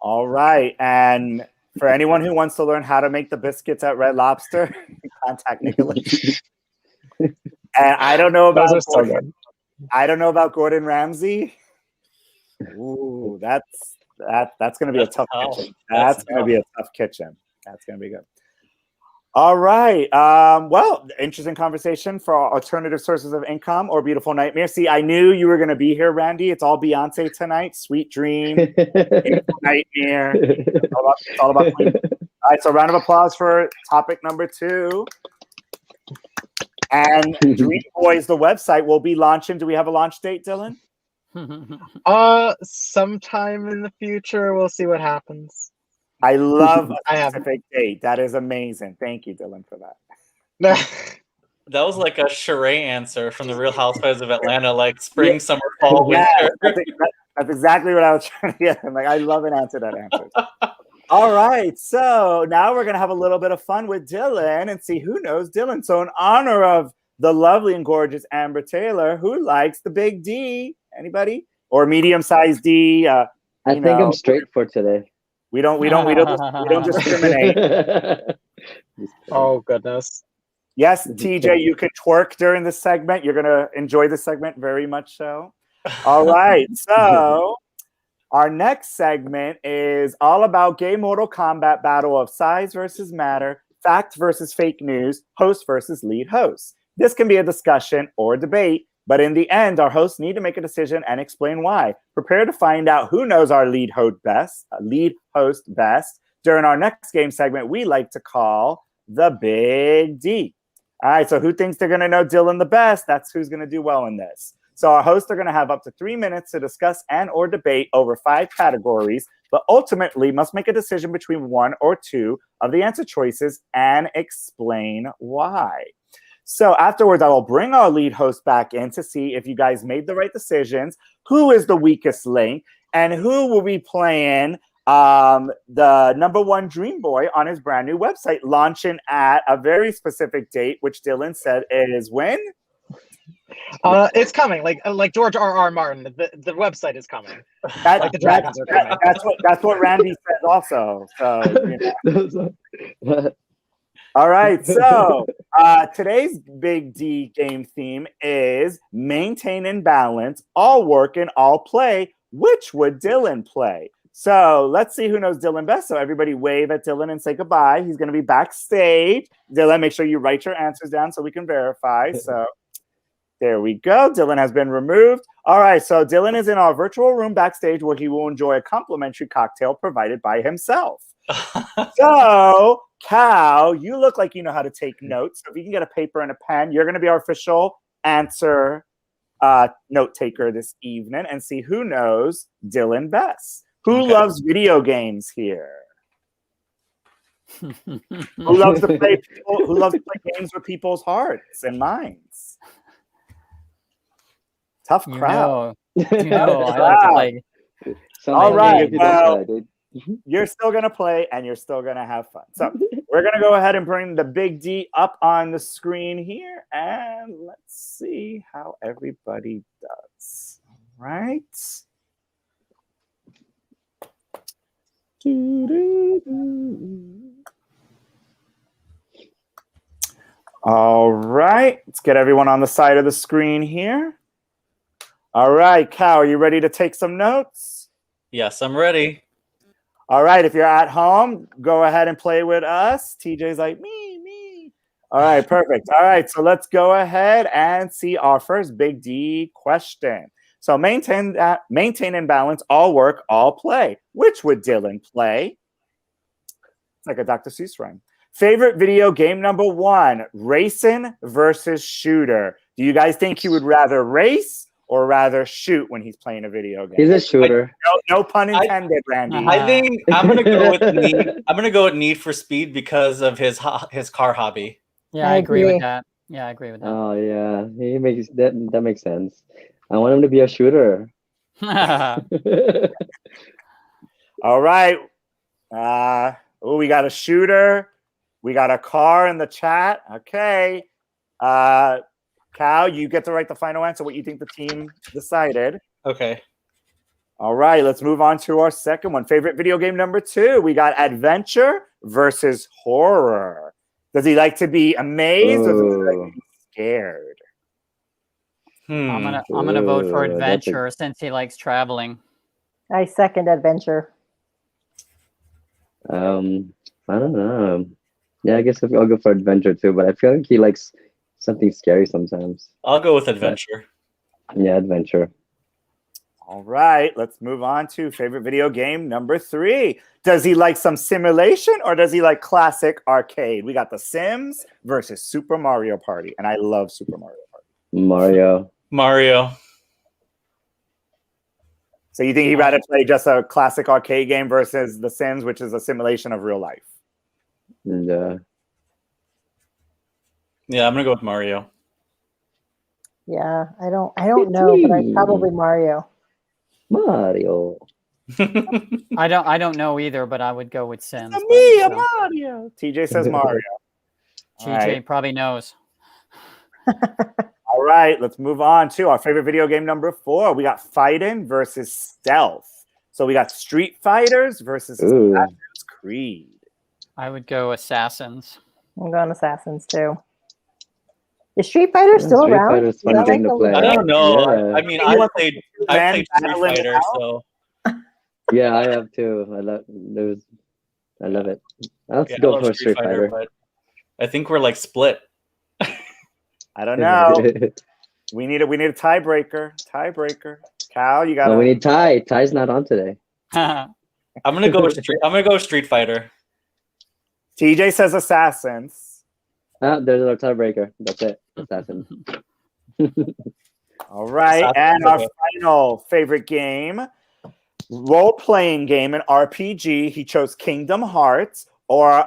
All right. And for anyone who wants to learn how to make the biscuits at Red Lobster, contact Nicholas. And I don't know about
Those are so good.
I don't know about Gordon Ramsay. Ooh, that's going to be a tough kitchen. That's going to be a tough kitchen. That's going to be good. All right. Well, interesting conversation for alternative sources of income or beautiful nightmare. See, I knew you were going to be here, Randy. It's all Beyonce tonight. Sweet dream, beautiful nightmare. It's all about Queen. All right. So, round of applause for topic number 2. And Dream Boys, the website, will be launching. Do we have a launch date, Dylan?
Sometime in the future, we'll see what happens.
I love a specific date. That is amazing. Thank you, Dylan, for that.
That was like a charade answer from the Real Housewives of Atlanta, like spring, summer, fall, winter.
That's exactly what I was trying to get. I'm like, I love an answer that answers. All right, so now we're going to have a little bit of fun with Dylan and see who knows Dylan. So in honor of the lovely and gorgeous Amber Taylor, who likes the big D? Anybody? Or medium-sized D?
I think I'm straight for today.
We don't discriminate.
Oh, goodness.
Yes, TJ, you can twerk during this segment. You're going to enjoy this segment very much so. All right, so our next segment is all about gay Mortal Kombat battle of size versus matter, fact versus fake news, host versus lead host. This can be a discussion or debate, but in the end, our hosts need to make a decision and explain why. Prepare to find out who knows our lead host best during our next game segment we like to call the Big D. All right, so who thinks they're going to know Dylan the best? That's who's going to do well in this. So our hosts are going to have up to 3 minutes to discuss and or debate over 5 categories, but ultimately must make a decision between 1 or 2 of the answer choices and explain why. So afterwards, I will bring our lead host back in to see if you guys made the right decisions, who is the weakest link, and who will be playing the #1 Dream Boy on his brand new website, launching at a very specific date, which Dylan said is when?
It's coming, like George R.R. Martin. The website is coming. Like the dragons are coming.
That's what Randy says also. So, you know. All right, so today's Big D game theme is maintain and balance, all work and all play. Which would Dylan play? So let's see who knows Dylan best. So everybody wave at Dylan and say goodbye. He's going to be backstage. Dylan, make sure you write your answers down so we can verify. So there we go. Dylan has been removed. All right, so Dylan is in our virtual room backstage where he will enjoy a complimentary cocktail provided by himself. So, Cal, you look like you know how to take notes. So if you can get a paper and a pen, you're going to be our official answer note taker this evening and see who knows Dylan best. Who loves video games here? Who loves to play games with people's hearts and minds? Tough crowd.
I like to play.
All right. Well, you're still going to play and you're still going to have fun. So we're going to go ahead and bring the Big D up on the screen here. And let's see how everybody does. All right. All right. Let's get everyone on the side of the screen here. All right. Cal, are you ready to take some notes?
Yes, I'm ready.
All right, if you're at home, go ahead and play with us. TJ's like, me. All right, perfect. All right, so let's go ahead and see our first Big D question. So maintain and balance, all work, all play. Which would Dylan play? It's like a Dr. Seuss rhyme. Favorite video game #1, racing versus shooter. Do you guys think he would rather race or rather shoot when he's playing a video game?
He's a shooter.
No pun intended, Randy.
I think I'm gonna go with Need. I'm gonna go with Need for Speed because of his car hobby.
Yeah, I agree with that. Yeah, I agree with that.
Oh yeah, he makes that makes sense. I want him to be a shooter.
All right. We got a shooter. We got a car in the chat. Okay. Cal, you get to write the final answer, what you think the team decided.
Okay.
All right, let's move on to our second one. Favorite video game number 2. We got adventure versus horror. Does he like to be amazed or does he like to be scared?
I'm gonna vote for
Ooh,
adventure since he likes traveling.
I second adventure.
I don't know. Yeah, I guess I'll go for adventure too, but I feel like he likes something scary sometimes.
I'll go with adventure.
Yeah, adventure.
All right, let's move on to favorite video game number 3. Does he like some simulation or does he like classic arcade? We got The Sims versus Super Mario Party, and I love Super Mario Party.
Mario.
So you think he'd rather play just a classic arcade game versus The Sims, which is a simulation of real life?
And
Yeah, I'm gonna go with Mario.
Yeah, I don't know, but I probably Mario.
Mario.
I don't know either, but I would go with Sims.
Mario. TJ says Mario.
TJ
All right.
probably knows.
All right, let's move on to our favorite video game number 4. We got fighting versus stealth. So we got Street Fighters versus Assassin's Creed.
I would go Assassins.
I'm going Assassins too. Is Street Fighter still
Street
around?
Fighter's
Is
fun
that
game
like
to
the
play.
I
last-
don't know.
Yeah.
I mean, I played Street
battling
Fighter,
out?
so
Yeah, I have too. I love it. I'll
yeah, I
go
love
for Street Fighter.
but I think we're like split.
I don't know. We need a tiebreaker. Cal, you got
No, we need Ty. Ty's not on today.
I'm gonna go with Street Fighter.
TJ says Assassins.
There's our tiebreaker. That's it. Assassin.
All right,
Assassin's
and our
okay.
final favorite game, role-playing game and RPG. He chose Kingdom Hearts, or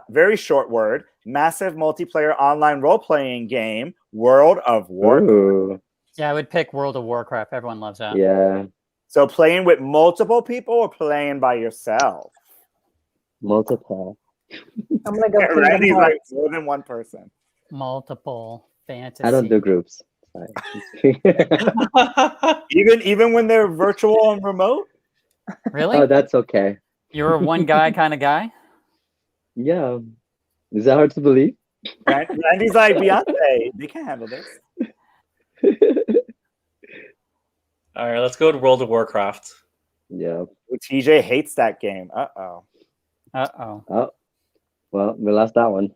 very short word, massive multiplayer online role-playing game, World of Warcraft.
Ooh,
Yeah, I would pick World of Warcraft. Everyone loves that.
yeah.
So playing with multiple people or playing by yourself?
Multiple.
I'm gonna go Kingdom
Randy's like
Hearts.
more than one person.
Multiple fantasy.
I don't do groups.
Even when they're virtual and remote?
Really?
Oh, that's okay.
You're a one guy kind of guy?
Yeah. Is that hard to believe?
Randy's like, Beyonce, they can't handle this.
All right, let's go with World of Warcraft.
Yeah.
TJ hates that game. Uh-oh.
Uh-oh.
Oh, well, we lost that one.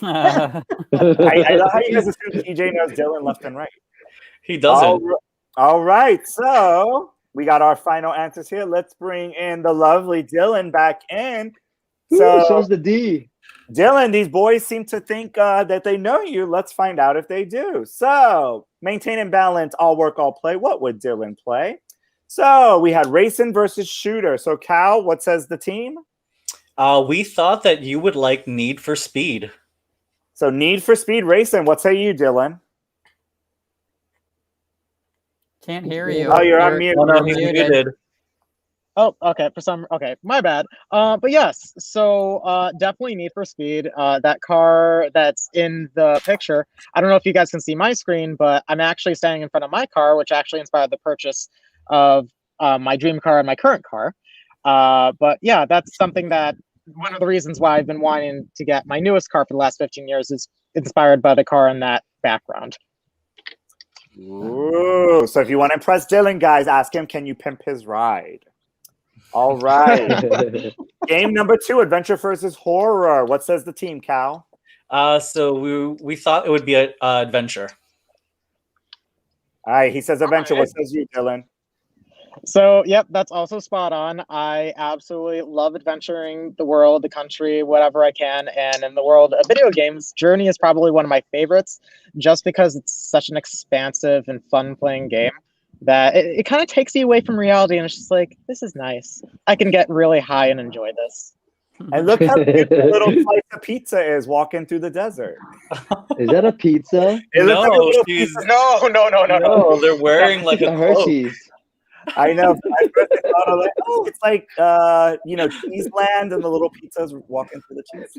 I love how you guys assume TJ knows Dylan left and right.
He doesn't.
All right, so we got our final answers here. Let's bring in the lovely Dylan back in.
So shows the D.
Dylan, these boys seem to think that they know you. Let's find out if they do. So, maintain and balance, all work, all play. What would Dylan play? So, we had racing versus shooter. So, Cal, what says the team?
We thought that you would like Need for Speed.
So, Need for Speed Racing. What say you, Dylan?
Can't hear you.
Oh, you're on mute.
Oh, no,
You're
he's
muted.
muted.
Oh, okay. Okay, my bad. But yes, so definitely Need for Speed. That car that's in the picture. I don't know if you guys can see my screen, but I'm actually standing in front of my car, which actually inspired the purchase of my dream car and my current car. But yeah, that's something that one of the reasons why I've been wanting to get my newest car for the last 15 years is inspired by the car in that background.
Ooh, so if you want to impress Dylan, guys, ask him, can you pimp his ride? All right. Game number 2, adventure versus horror. What says the team, Cal?
So we thought it would be an adventure.
All right, he says adventure. What says you, Dylan?
So, yep, that's also spot on. I absolutely love adventuring the world, the country, whatever I can. And in the world of video games, Journey is probably one of my favorites just because it's such an expansive and fun playing game that it kind of takes you away from reality. And it's just like, this is nice. I can get really high and enjoy this.
And look how cute the little slice of pizza is walking through the desert.
Is that a pizza?
It looks like a
No,
little
she's
No.
no, they're wearing like
A
a cloak.
Hershey's.
I know. I first thought of like, oh, it's like Cheese Land and the little pizzas walking through the cheese.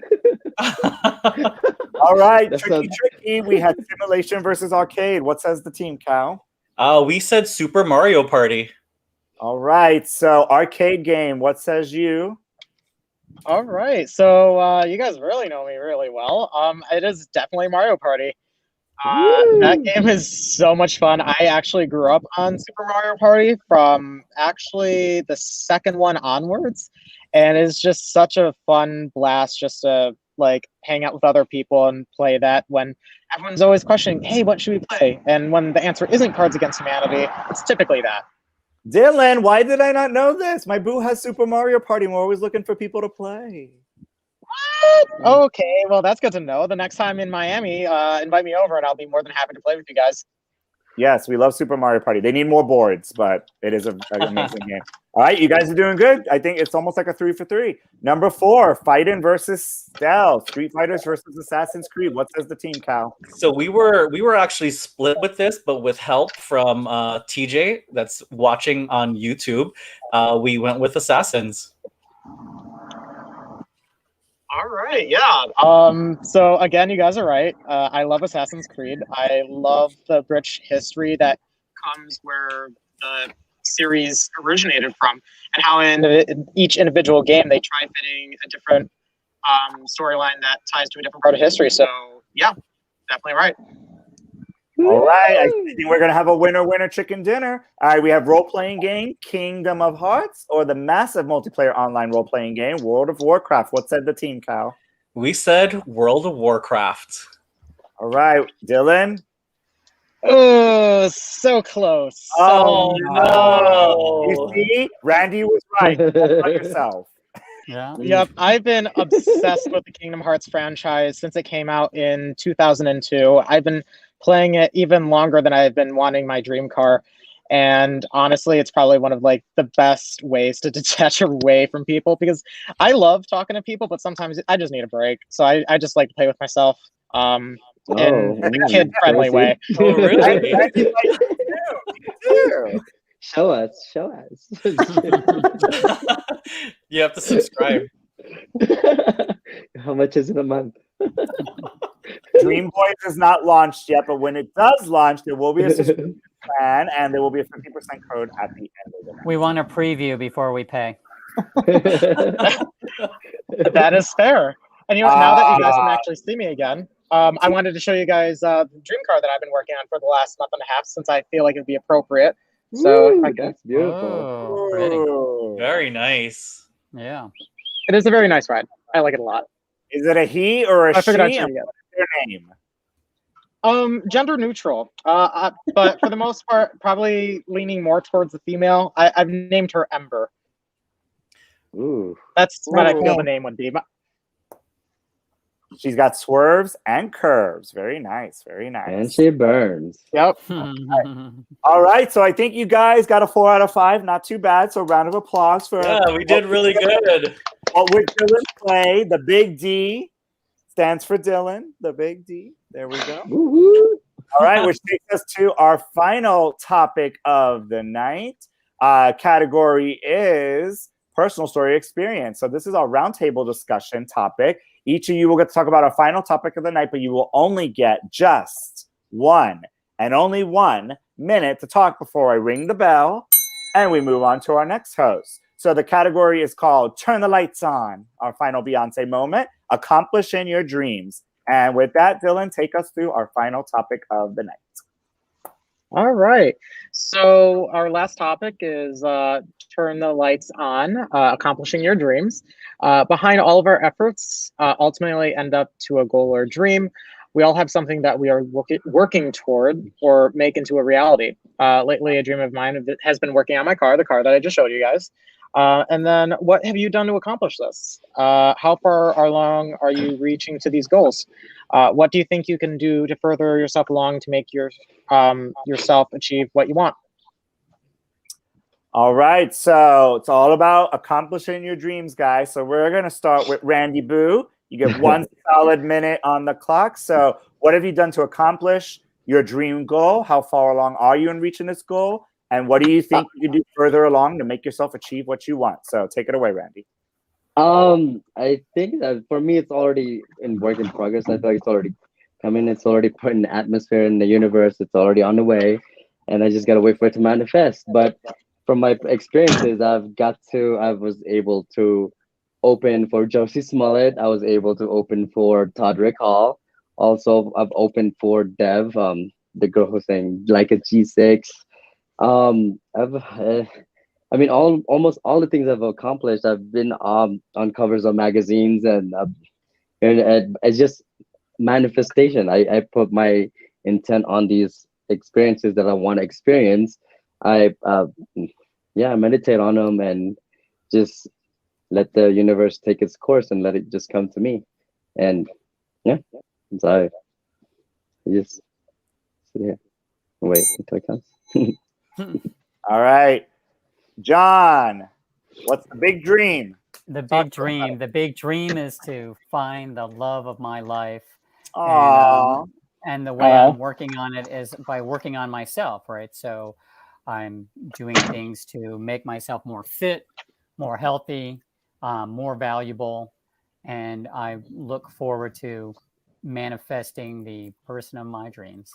All right,
That
tricky. We had simulation versus arcade. What says the team, Cal?
We said Super Mario Party.
All right, so arcade game. What says you?
All right, so you guys really know me really well. It is definitely Mario Party. That game is so much fun. I actually grew up on Super Mario Party from actually the second one onwards, and it's just such a fun blast just to like hang out with other people and play that when everyone's always questioning, hey, what should we play? And when the answer isn't Cards Against Humanity, it's typically that.
Dylan, why did I not know this? My boo has Super Mario Party, and we're always looking for people to play.
Okay, well, that's good to know. The next time in Miami, invite me over and I'll be more than happy to play with you guys.
Yes, we love Super Mario Party. They need more boards, but it is an amazing game. All right, you guys are doing good. I think it's almost like a 3 for 3. Number 4, Fighting versus Stealth. Street Fighters versus Assassin's Creed. What says the team, Cal?
So we were actually split with this, but with help from TJ that's watching on YouTube, we went with Assassins.
All right, yeah. So again, you guys are right. I love Assassin's Creed. I love the rich history that comes where the series originated from, and how in each individual game they try fitting a different storyline that ties to a different part of history. So yeah, definitely right.
All right, I think we're going to have a winner chicken dinner. All right, we have role-playing game, Kingdom of Hearts, or the massive multiplayer online role-playing game, World of Warcraft. What said the team, Cal?
We said World of Warcraft.
All right, Dylan?
Oh, so close.
Oh,
no.
You see, Randy was right. Don't hurt yourself.
Yeah.
Yep, I've been obsessed with the Kingdom Hearts franchise since it came out in 2002. I've been playing it even longer than I've been wanting my dream car. And honestly, it's probably one of like the best ways to detach away from people, because I love talking to people, but sometimes I just need a break. So I just like to play with myself in a kid-friendly way.
Oh, really?
Randy likes it too. You do.
Show us.
You have to subscribe.
How much is it a month?
Dream Boys is not launched yet, but when it does launch, there will be a subscription plan, and there will be a 50% code at the end of it.
We want a preview before we pay.
That is fair. And you know, now that you guys can actually see me again, I wanted to show you guys the dream car that I've been working on for the last month and a half, since I feel like it'd be appropriate. So
Ooh,
I guess
that's beautiful.
Oh, pretty.
Ooh.
Very nice.
Yeah.
it is a very nice ride. I like it a lot.
Is it a he or a
I
she?
figured I'd
And
show you.
what's their name?
Gender neutral. But for the most part, probably leaning more towards the female. I've named her Ember.
Ooh.
That's what I feel
Ooh.
the name would be.
She's got swerves and curves. Very nice. Very nice.
And she burns.
Yep.
All right. So I think you guys got a 4 out of 5. Not too bad. So round of applause for
Yeah, we did really good.
what would Dylan play? The big D stands for Dylan. The big D. There we go.
Woo-hoo.
All right, which takes us to our final topic of the night. Category is personal story experience. So this is our roundtable discussion topic. Each of you will get to talk about our final topic of the night, but you will only get just 1 and only 1 minute to talk before I ring the bell and we move on to our next host. So the category is called Turn the Lights On, our final Beyonce moment, accomplishing your dreams. And with that, Dylan, take us through our final topic of the night.
All right. So our last topic is turn the lights on, accomplishing your dreams. Behind all of our efforts, ultimately end up to a goal or dream. We all have something that we are working toward or make into a reality. Lately, a dream of mine has been working on my car, the car that I just showed you guys. And then what have you done to accomplish this? How far along are you reaching to these goals? What do you think you can do to further yourself along to make yourself achieve what you want?
All right, so it's all about accomplishing your dreams, guys. So we're going to start with Randy Boo. You get 1 solid minute on the clock. So what have you done to accomplish your dream goal? How far along are you in reaching this goal? And what do you think you can do further along to make yourself achieve what you want? So take it away, Randy.
I think that for me, it's already in work in progress. I feel like it's already coming. It's already put in the atmosphere in the universe. It's already on the way, and I just gotta wait for it to manifest. But from my experiences, I was able to open for Josie Smollett. I was able to open for Todrick Hall. Also, I've opened for Dev, the girl who's saying like a G6. I mean, almost all the things I've accomplished, I've been on covers of magazines, and it's just manifestation. I put my intent on these experiences that I want to experience. I meditate on them and just let the universe take its course and let it just come to me. And yeah, so I just sit here and wait until it comes.
All right. John, what's the big dream?
The big dream is to find the love of my life.
Aww.
And the way I'm working on it is by working on myself, right? So I'm doing things to make myself more fit, more healthy, more valuable. And I look forward to manifesting the person of my dreams.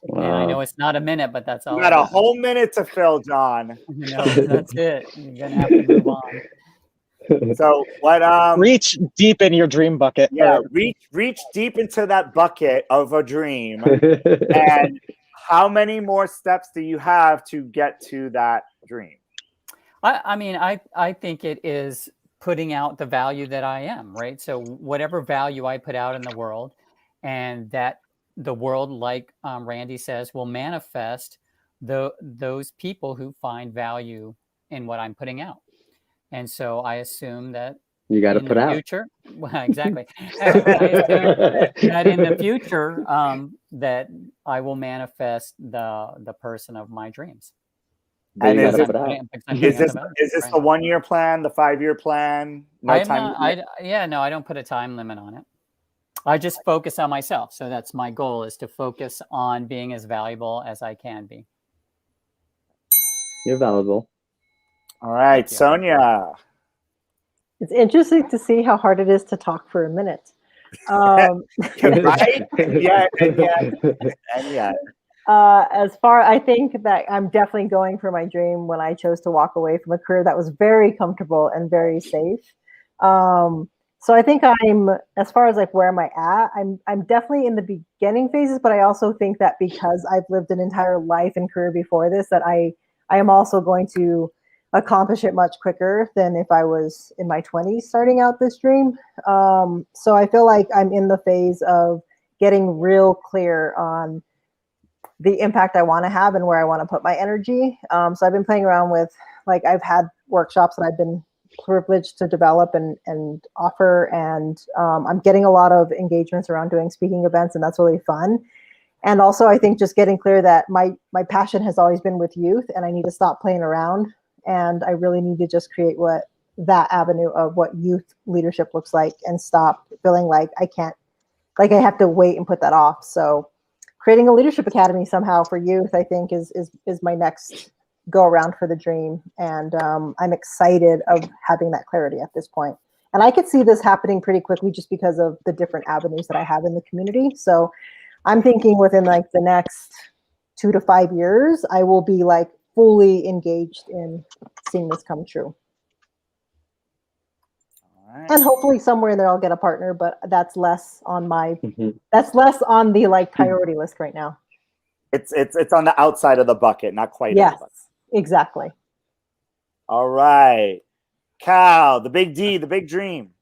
Wow.
And I know it's not a minute, but that's all.
You got a whole minute to fill, John.
No, that's it. You're gonna have to move on.
So what?
Reach deep in your dream bucket.
Yeah, reach deep into that bucket of a dream. And how many more steps do you have to get to that dream?
I think it is putting out the value that I am, right? So whatever value I put out in the world, and that the world, like Randy says, will manifest those people who find value in what I'm putting out. And so I assume that
you got to put out.
Future, well, exactly. I assume that in the future, that I will manifest the person of my dreams.
And is this the 1 year plan, the 5 year plan?
I don't put a time limit on it. I just focus on myself. So that's my goal, is to focus on being as valuable as I can be.
You're valuable.
All right, Sonia.
It's interesting to see how hard it is to talk for a minute.
Right? Yeah, and yet.
I think that I'm definitely going for my dream when I chose to walk away from a career that was very comfortable and very safe. So I think as far as like where am I at, I'm definitely in the beginning phases, but I also think that because I've lived an entire life and career before this, that I am also going to accomplish it much quicker than if I was in my 20s starting out this dream. So I feel like I'm in the phase of getting real clear on the impact I want to have and where I want to put my energy. So I've been playing around with, like, I've had workshops that I've been privileged to develop and offer, and I'm getting a lot of engagements around doing speaking events, and that's really fun. And also I think just getting clear that my passion has always been with youth, and I need to stop playing around, and I really need to just create that avenue of what youth leadership looks like, and stop feeling like I have to wait and put that off. So creating a leadership academy somehow for youth, I think is my next go around for the dream. And I'm excited of having that clarity at this point. And I could see this happening pretty quickly just because of the different avenues that I have in the community. So I'm thinking within like the next 2 to 5 years, I will be like fully engaged in seeing this come true. Right. And hopefully somewhere in there I'll get a partner, but that's less on that's less on the like priority list right now.
It's on the outside of the bucket, not quite.
Yes, exactly.
All right, Cal, the big D, the big dream.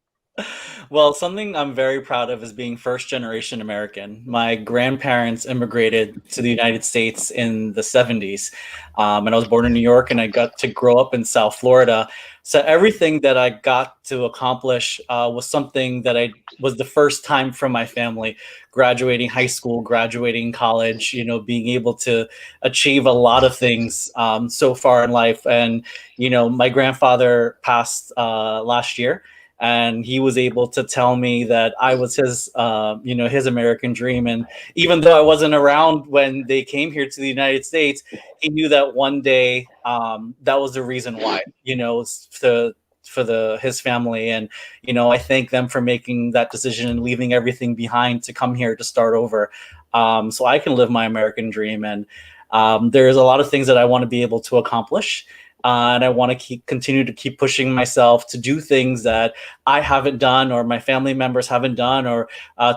Well, something I'm very proud of is being first generation American. My grandparents immigrated to the United States in the 70s. And I was born in New York, and I got to grow up in South Florida. So everything that I got to accomplish was something that was the first time from my family, graduating high school, graduating college, being able to achieve a lot of things so far in life. And, my grandfather passed last year. and he was able to tell me that I was his, his American dream. And even though I wasn't around when they came here to the United States, he knew that one day that was the reason why, for his family. And I thank them for making that decision and leaving everything behind to come here to start over, so I can live my American dream. And there's a lot of things that I want to be able to accomplish. And I want to continue to keep pushing myself to do things that I haven't done or my family members haven't done, or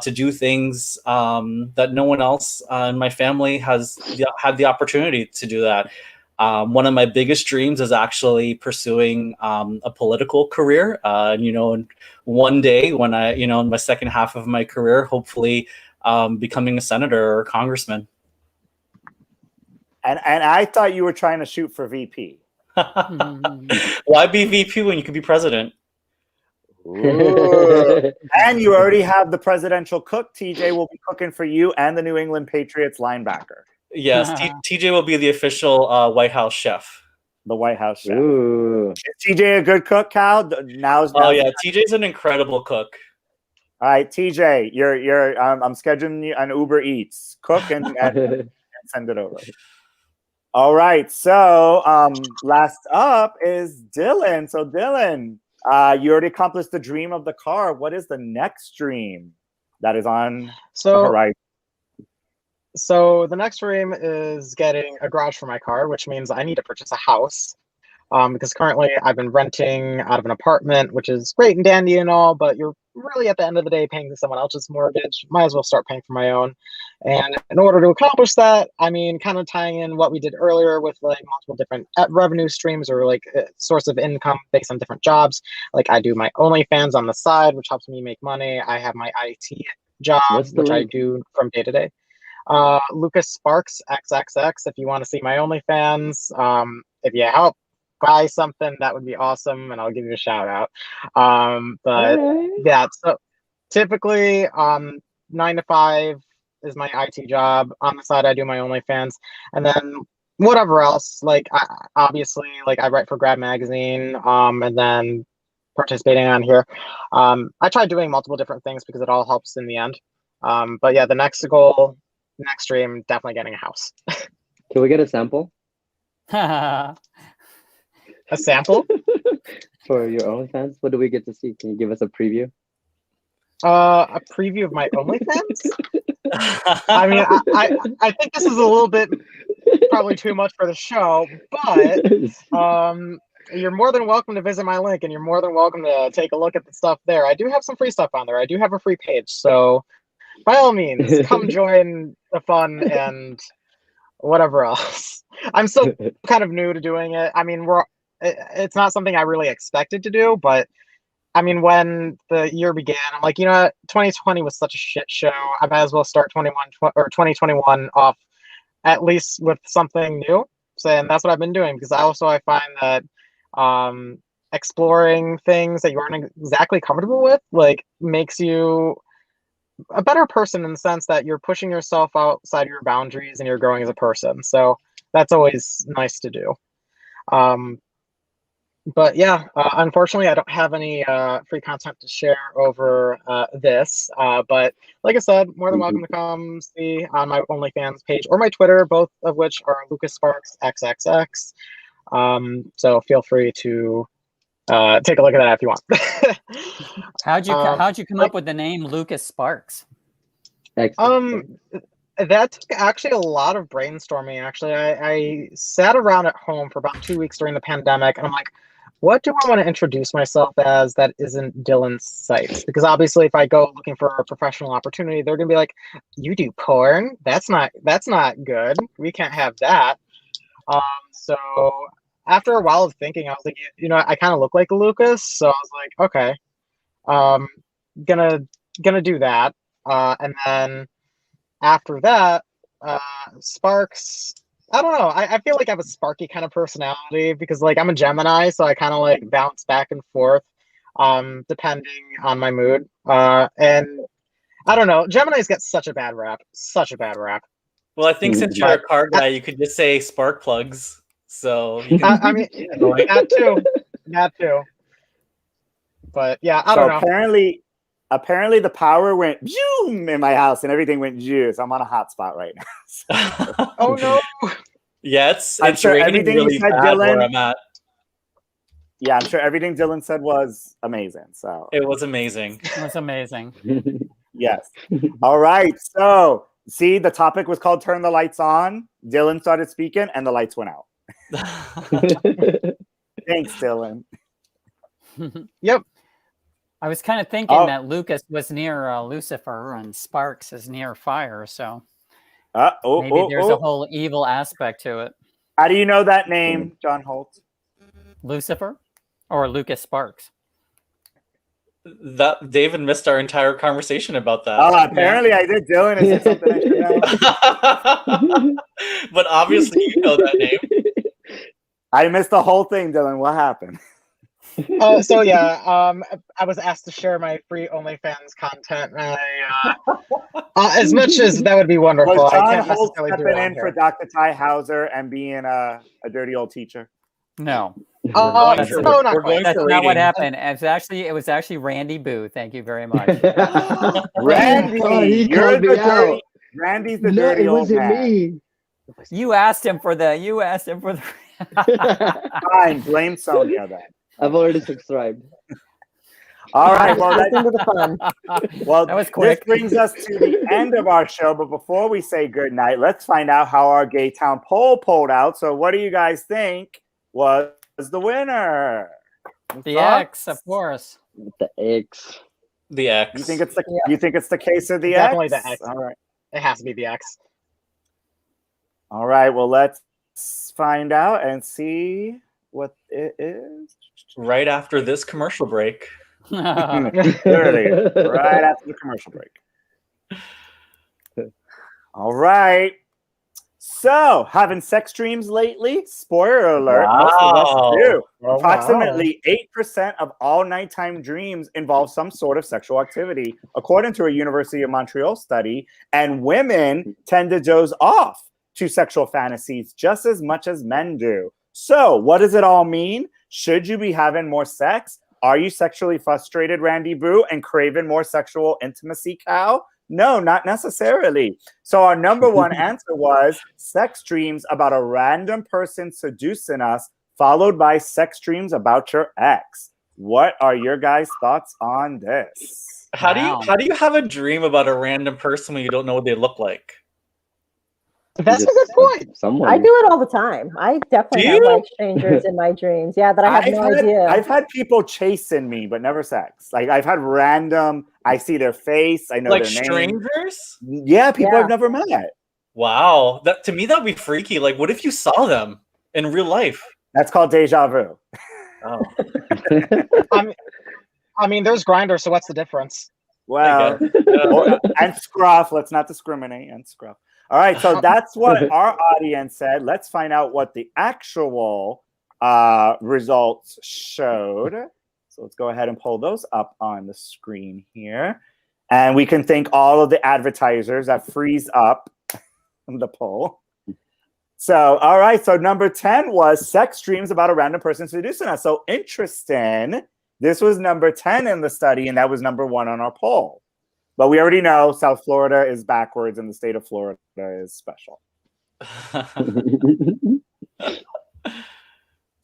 to do things that no one else in my family has had the opportunity to do that. One of my biggest dreams is actually pursuing a political career. And one day when in my second half of my career, hopefully becoming a senator or a congressman.
And I thought you were trying to shoot for VP.
Why be VP when you could be president?
And you already have the presidential cook. TJ will be cooking for you and the New England Patriots linebacker.
Yes, TJ will be the official White House chef.
The White House chef.
Ooh.
Is TJ a good cook, Cal?
Oh yeah, TJ's an incredible cook.
All right, TJ, I'm scheduling you an Uber Eats. Cook and send it over. All right, so last up is Dylan. So Dylan, you already accomplished the dream of the car. What is the next dream that is on the horizon?
So the next dream is getting a garage for my car, which means I need to purchase a house. Because currently I've been renting out of an apartment, which is great and dandy and all, but you're really at the end of the day paying someone else's mortgage. Might as well start paying for my own. And in order to accomplish that, I mean, kind of tying in what we did earlier with like multiple different revenue streams or like source of income based on different jobs. Like I do my OnlyFans on the side, which helps me make money. I have my IT job, which I do from day to day. Lucas Sparks XXX, if you want to see my OnlyFans, if you help buy something, that would be awesome, and I'll give you a shout out. Yeah, so typically 9 to 5 is my IT job. On the side I do my OnlyFans, and then whatever else, like obviously like I write for Grab Magazine, and then participating on here. I try doing multiple different things because it all helps in the end. But yeah, the next goal, next dream, definitely getting a house.
Can we get a sample?
A sample?
For your OnlyFans? What do we get to see? Can you give us a preview?
A preview of my OnlyFans? I mean, I think this is a little bit probably too much for the show, but you're more than welcome to visit my link, and you're more than welcome to take a look at the stuff there. I do have some free stuff on there. I do have a free page, so by all means, come join the fun and whatever else. I'm still kind of new to doing it. I mean, it's not something I really expected to do, but I mean, when the year began, I'm like, 2020 was such a shit show. I might as well start 2021 off at least with something new. So, and that's what I've been doing, because I find that exploring things that you aren't exactly comfortable with, like, makes you a better person in the sense that you're pushing yourself outside your boundaries and you're growing as a person. So that's always nice to do. But yeah, unfortunately, I don't have any free content to share over this. But like I said, more than welcome to come see on my OnlyFans page or my Twitter, both of which are Lucas Sparks XXX. So feel free to take a look at that if you want.
How'd you come up with the name Lucas Sparks?
That took actually a lot of brainstorming. Actually, I sat around at home for about 2 weeks during the pandemic, and I'm like, what do I want to introduce myself as that isn't Dylan's Sites? Because obviously, if I go looking for a professional opportunity, they're gonna be like, "You do porn? That's not good. We can't have that." So after a while of thinking, I was like, I kind of look like a Lucas, so I was like, okay, gonna do that, and then after that, Sparks. I don't know. I feel like I have a sparky kind of personality because, like, I'm a Gemini, so I kind of like bounce back and forth, depending on my mood. And I don't know. Geminis get such a bad rap. Such a bad rap.
Well, I think since you're a car guy, you could just say spark plugs. So you can
I mean, that too. But yeah, I
So
don't know.
apparently the power went zoom in my house and everything went zoom. So I'm on a hotspot right now.
Oh no.
Yeah, it's
I'm sure
raining
everything you
really
said,
bad where
Dylan.
I'm at.
Yeah, I'm sure everything Dylan said was amazing. So
It was amazing.
It was amazing.
yes. All right. So see, the topic was called "Turn the Lights On." Dylan started speaking, and the lights went out. Thanks, Dylan.
Yep.
I was kind of thinking
Oh.
that Lucas was near Lucifer and Sparks is near fire, so maybe there's a whole evil aspect to it.
How do you know that name, John Holt?
Lucifer or Lucas Sparks?
That David missed our entire conversation about that.
Oh, apparently I did. Dylan, is it something I should know?
But obviously you know that name.
I missed the whole thing, Dylan. What happened?
So yeah, I was asked to share my free OnlyFans content. As much as that would be wonderful,
Was
I
John
can't
Holt
necessarily do
stepping
it on
in for
here.
Dr. Ty Hauser and being a dirty old teacher?
No,
No,
That's-
not
we're
quite.
going
that's
for
not what
ratings.
happened. It was actually Randy Boo. Thank you very much.
Randy,
Oh, he
you're
called
the
me
dirty.
out.
Randy's the
No,
dirty
it
old
wasn't
man.
me.
You asked him for the.
Fine, blame Sonia then.
I've already subscribed.
All right, well,
Listen to the fun.
That was quick.
This brings us to the end of our show. But before we say goodnight, let's find out how our Gay Town poll pulled out. So, what do you guys think was the winner?
The X, of course.
The X.
The X.
You think it's the case of the
Definitely
X?
the X.
All right.
It has to be the X.
All right. Well, let's find out and see what it is.
Right after this commercial break.
Literally, right after the commercial break. All right. So, having sex dreams lately? Spoiler alert, most of us do.
Oh,
Approximately 8% of all nighttime dreams involve some sort of sexual activity, according to a University of Montreal study, and women tend to doze off to sexual fantasies just as much as men do. So, what does it all mean? Should you be having more sex? Are you sexually frustrated, Randy Boo, and craving more sexual intimacy, Cal? No, not necessarily. So our number one answer was sex dreams about a random person seducing us, followed by sex dreams about your ex. What are your guys' thoughts on this?
How
Wow.
do you have a dream about a random person when you don't know what they look like?
That's a good point.
Someone.
I do it all the time. I definitely
Do
have
you?
like strangers in my dreams. Yeah, that I have no idea.
I've had people chasing me, but never sex. Like I've had random. I see their face. I know
Like
their name.
strangers?
Yeah, people
Yeah.
I've never met.
Wow. That to me that'd be freaky. Like what if you saw them in real life?
That's called deja vu.
Oh.
I mean, there's Grindr, so what's the difference?
Well, and scruff. Let's not discriminate. And scruff. All right, so that's what our audience said. Let's find out what the actual results showed. So let's go ahead and pull those up on the screen here. And we can thank all of the advertisers that freeze up the poll. So, all right, so number 10 was sex dreams about a random person seducing us. So interesting. This was number 10 in the study, and that was number 1 on our poll. But we already know South Florida is backwards and the state of Florida is special.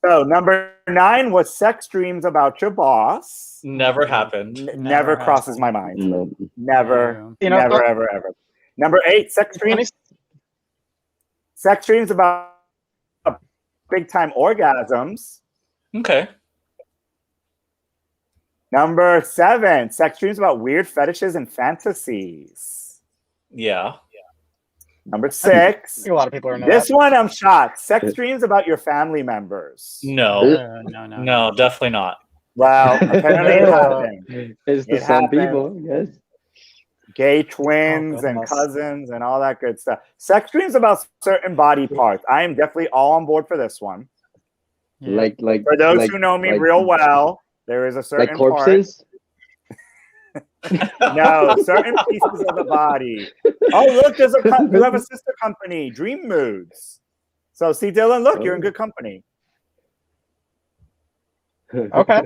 So number 9 was sex dreams about your boss.
Never happened.
Never crosses my mind.
No.
Never,
You know,
never, ever, ever. Number 8, sex dreams about big time orgasms.
Okay.
Number 7, sex dreams about weird fetishes and fantasies.
Yeah.
Number
I
6,
think a lot of people are into
this
that.
one I'm shocked. Sex dreams about your family members.
No.
No.
No, definitely not.
Well, apparently it happened.
It's the
It
same
happened.
people, yes.
Gay twins and
goodness.
cousins and all that good stuff. Sex dreams about certain body parts. I am definitely all on board for this one.
Yeah.
Like
For those
like-
who know me
like-
real well, there is a certain
like corpses.
part. No, certain pieces of the body. Oh, look, you have a sister company, Dream Moods. So see, Dylan, look, you're in good company.
Okay.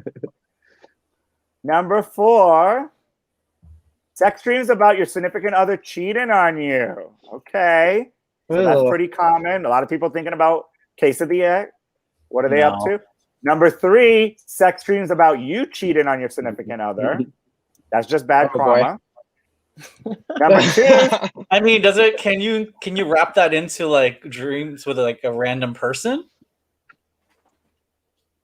Number 4, sex dreams about your significant other cheating on you. Okay. So that's
Ew.
pretty common. A lot of people thinking about case of the egg. What are they up
No.
to? Number 3, sex dreams about you cheating on your significant other. That's just bad
Oh, boy.
karma. Number 2,
I mean, does it? Can you wrap that into like dreams with like a random person?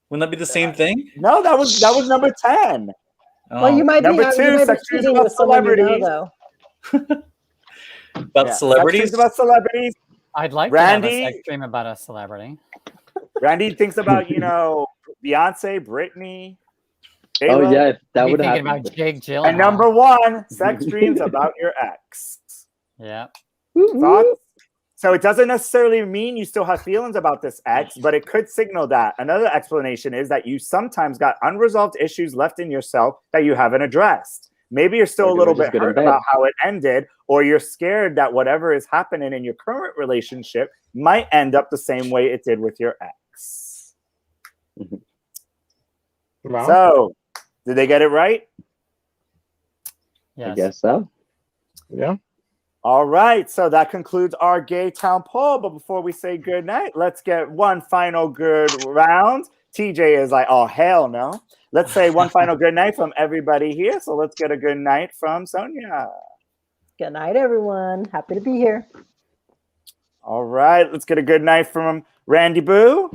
Wouldn't that be the same thing?
no, that was number 10.
Well, you
Oh,
might
Number
be,
two,
you might be
sex dreams
cheating
about
with someone you know,
celebrities.
though.
about
Yeah, sex
celebrities.
dreams about celebrities.
I'd like to have a
Randy-
sex dream about a celebrity.
Randy thinks about, Beyonce, Britney.
Oh
J-Lo.
yeah, that
I'd be
would
thinking
happen.
about Jake Gyllenhaal.
And number 1, sex dreams about your ex.
Yeah.
Thoughts? So it doesn't necessarily mean you still have feelings about this ex, but it could signal that. Another explanation is that you sometimes got unresolved issues left in yourself that you haven't addressed. Maybe you're still
Or
a
do
little
we just
bit
get in
hurt
bed?
about how it ended, or you're scared that whatever is happening in your current relationship might end up the same way it did with your ex.
Well,
So, did they get it right?
Yes.
I guess so.
yeah.
All right, so that concludes our Gay Town poll. But before we say good night, let's get one final good round. TJ is like, oh, hell no. Let's say one final good night from everybody here. So let's get a good night from Sonia.
Good night, everyone. Happy to be here.
All right, let's get a good night from Randy Boo.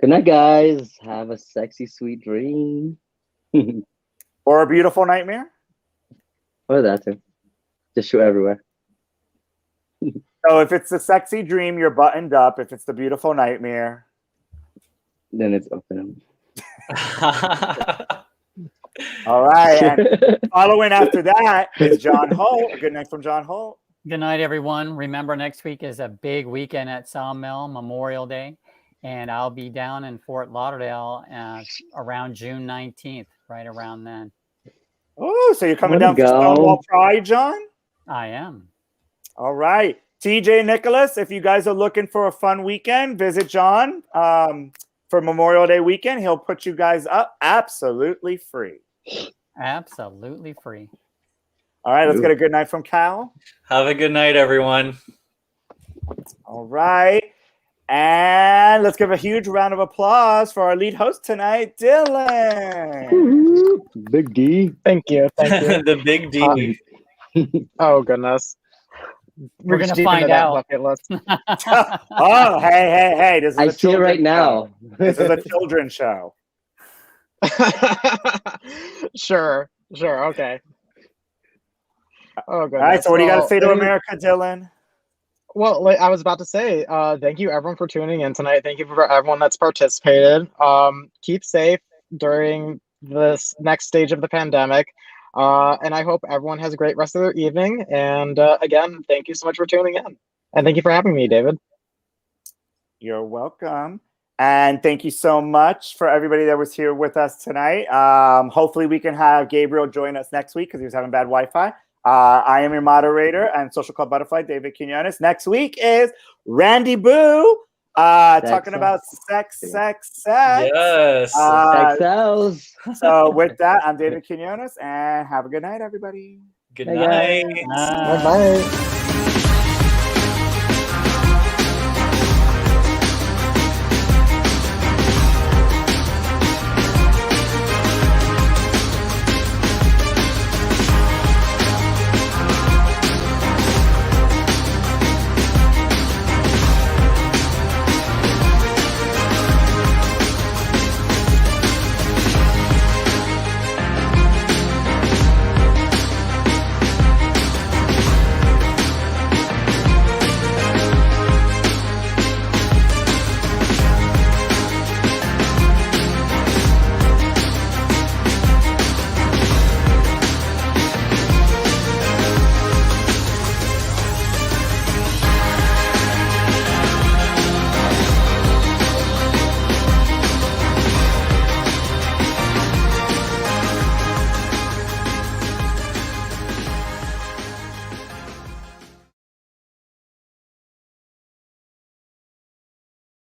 Good night, guys. Have a sexy, sweet dream.
Or a beautiful nightmare.
Or that too. Just shoot everywhere.
So if it's the sexy dream, you're buttoned up. If it's the beautiful nightmare.
Then it's open.
All right. And following after that is John Holt. A good night from John Holt.
Good night, everyone. Remember, next week is a big weekend at Sawmill, Memorial Day, and I'll be down in Fort Lauderdale around June 19th, right around then.
Oh, so you're coming
Way
down
to
for
go.
Stonewall Pride, John?
I am.
All right. TJ Nicholas, if you guys are looking for a fun weekend, visit John for Memorial Day weekend. He'll put you guys up absolutely free.
Absolutely free.
All right, let's get a good night from Cal.
Have a good night, everyone.
All right. And let's give a huge round of applause for our lead host tonight, Dylan.
Big D.
Thank you. Thank you.
The big D.
Oh, goodness.
We're
Reach
gonna
deep
find
into that
out.
bucket list.
Oh, hey. This is
I
a
see it right
children's
now.
show. This is a children's show.
Sure. Okay. Oh, goodness.
All right, so what do you got to
Well,
say to America, Dylan?
Well, like I was about to say, thank you everyone for tuning in tonight. Thank you for everyone that's participated. Keep safe during this next stage of the pandemic. And I hope everyone has a great rest of their evening. And again, thank you so much for tuning in. And thank you for having me, David.
You're welcome. And thank you so much for everybody that was here with us tonight. Hopefully we can have Gabriel join us next week because he was having bad Wi-Fi. I am your moderator and Social Club Butterfly, David Quiñones. Next week is Randy Boo talking about sex.
Yes.
Sex sells.
So with that, I'm David Quiñones, and have a good night, everybody.
Good
Hey,
night.
guys.
Bye-bye.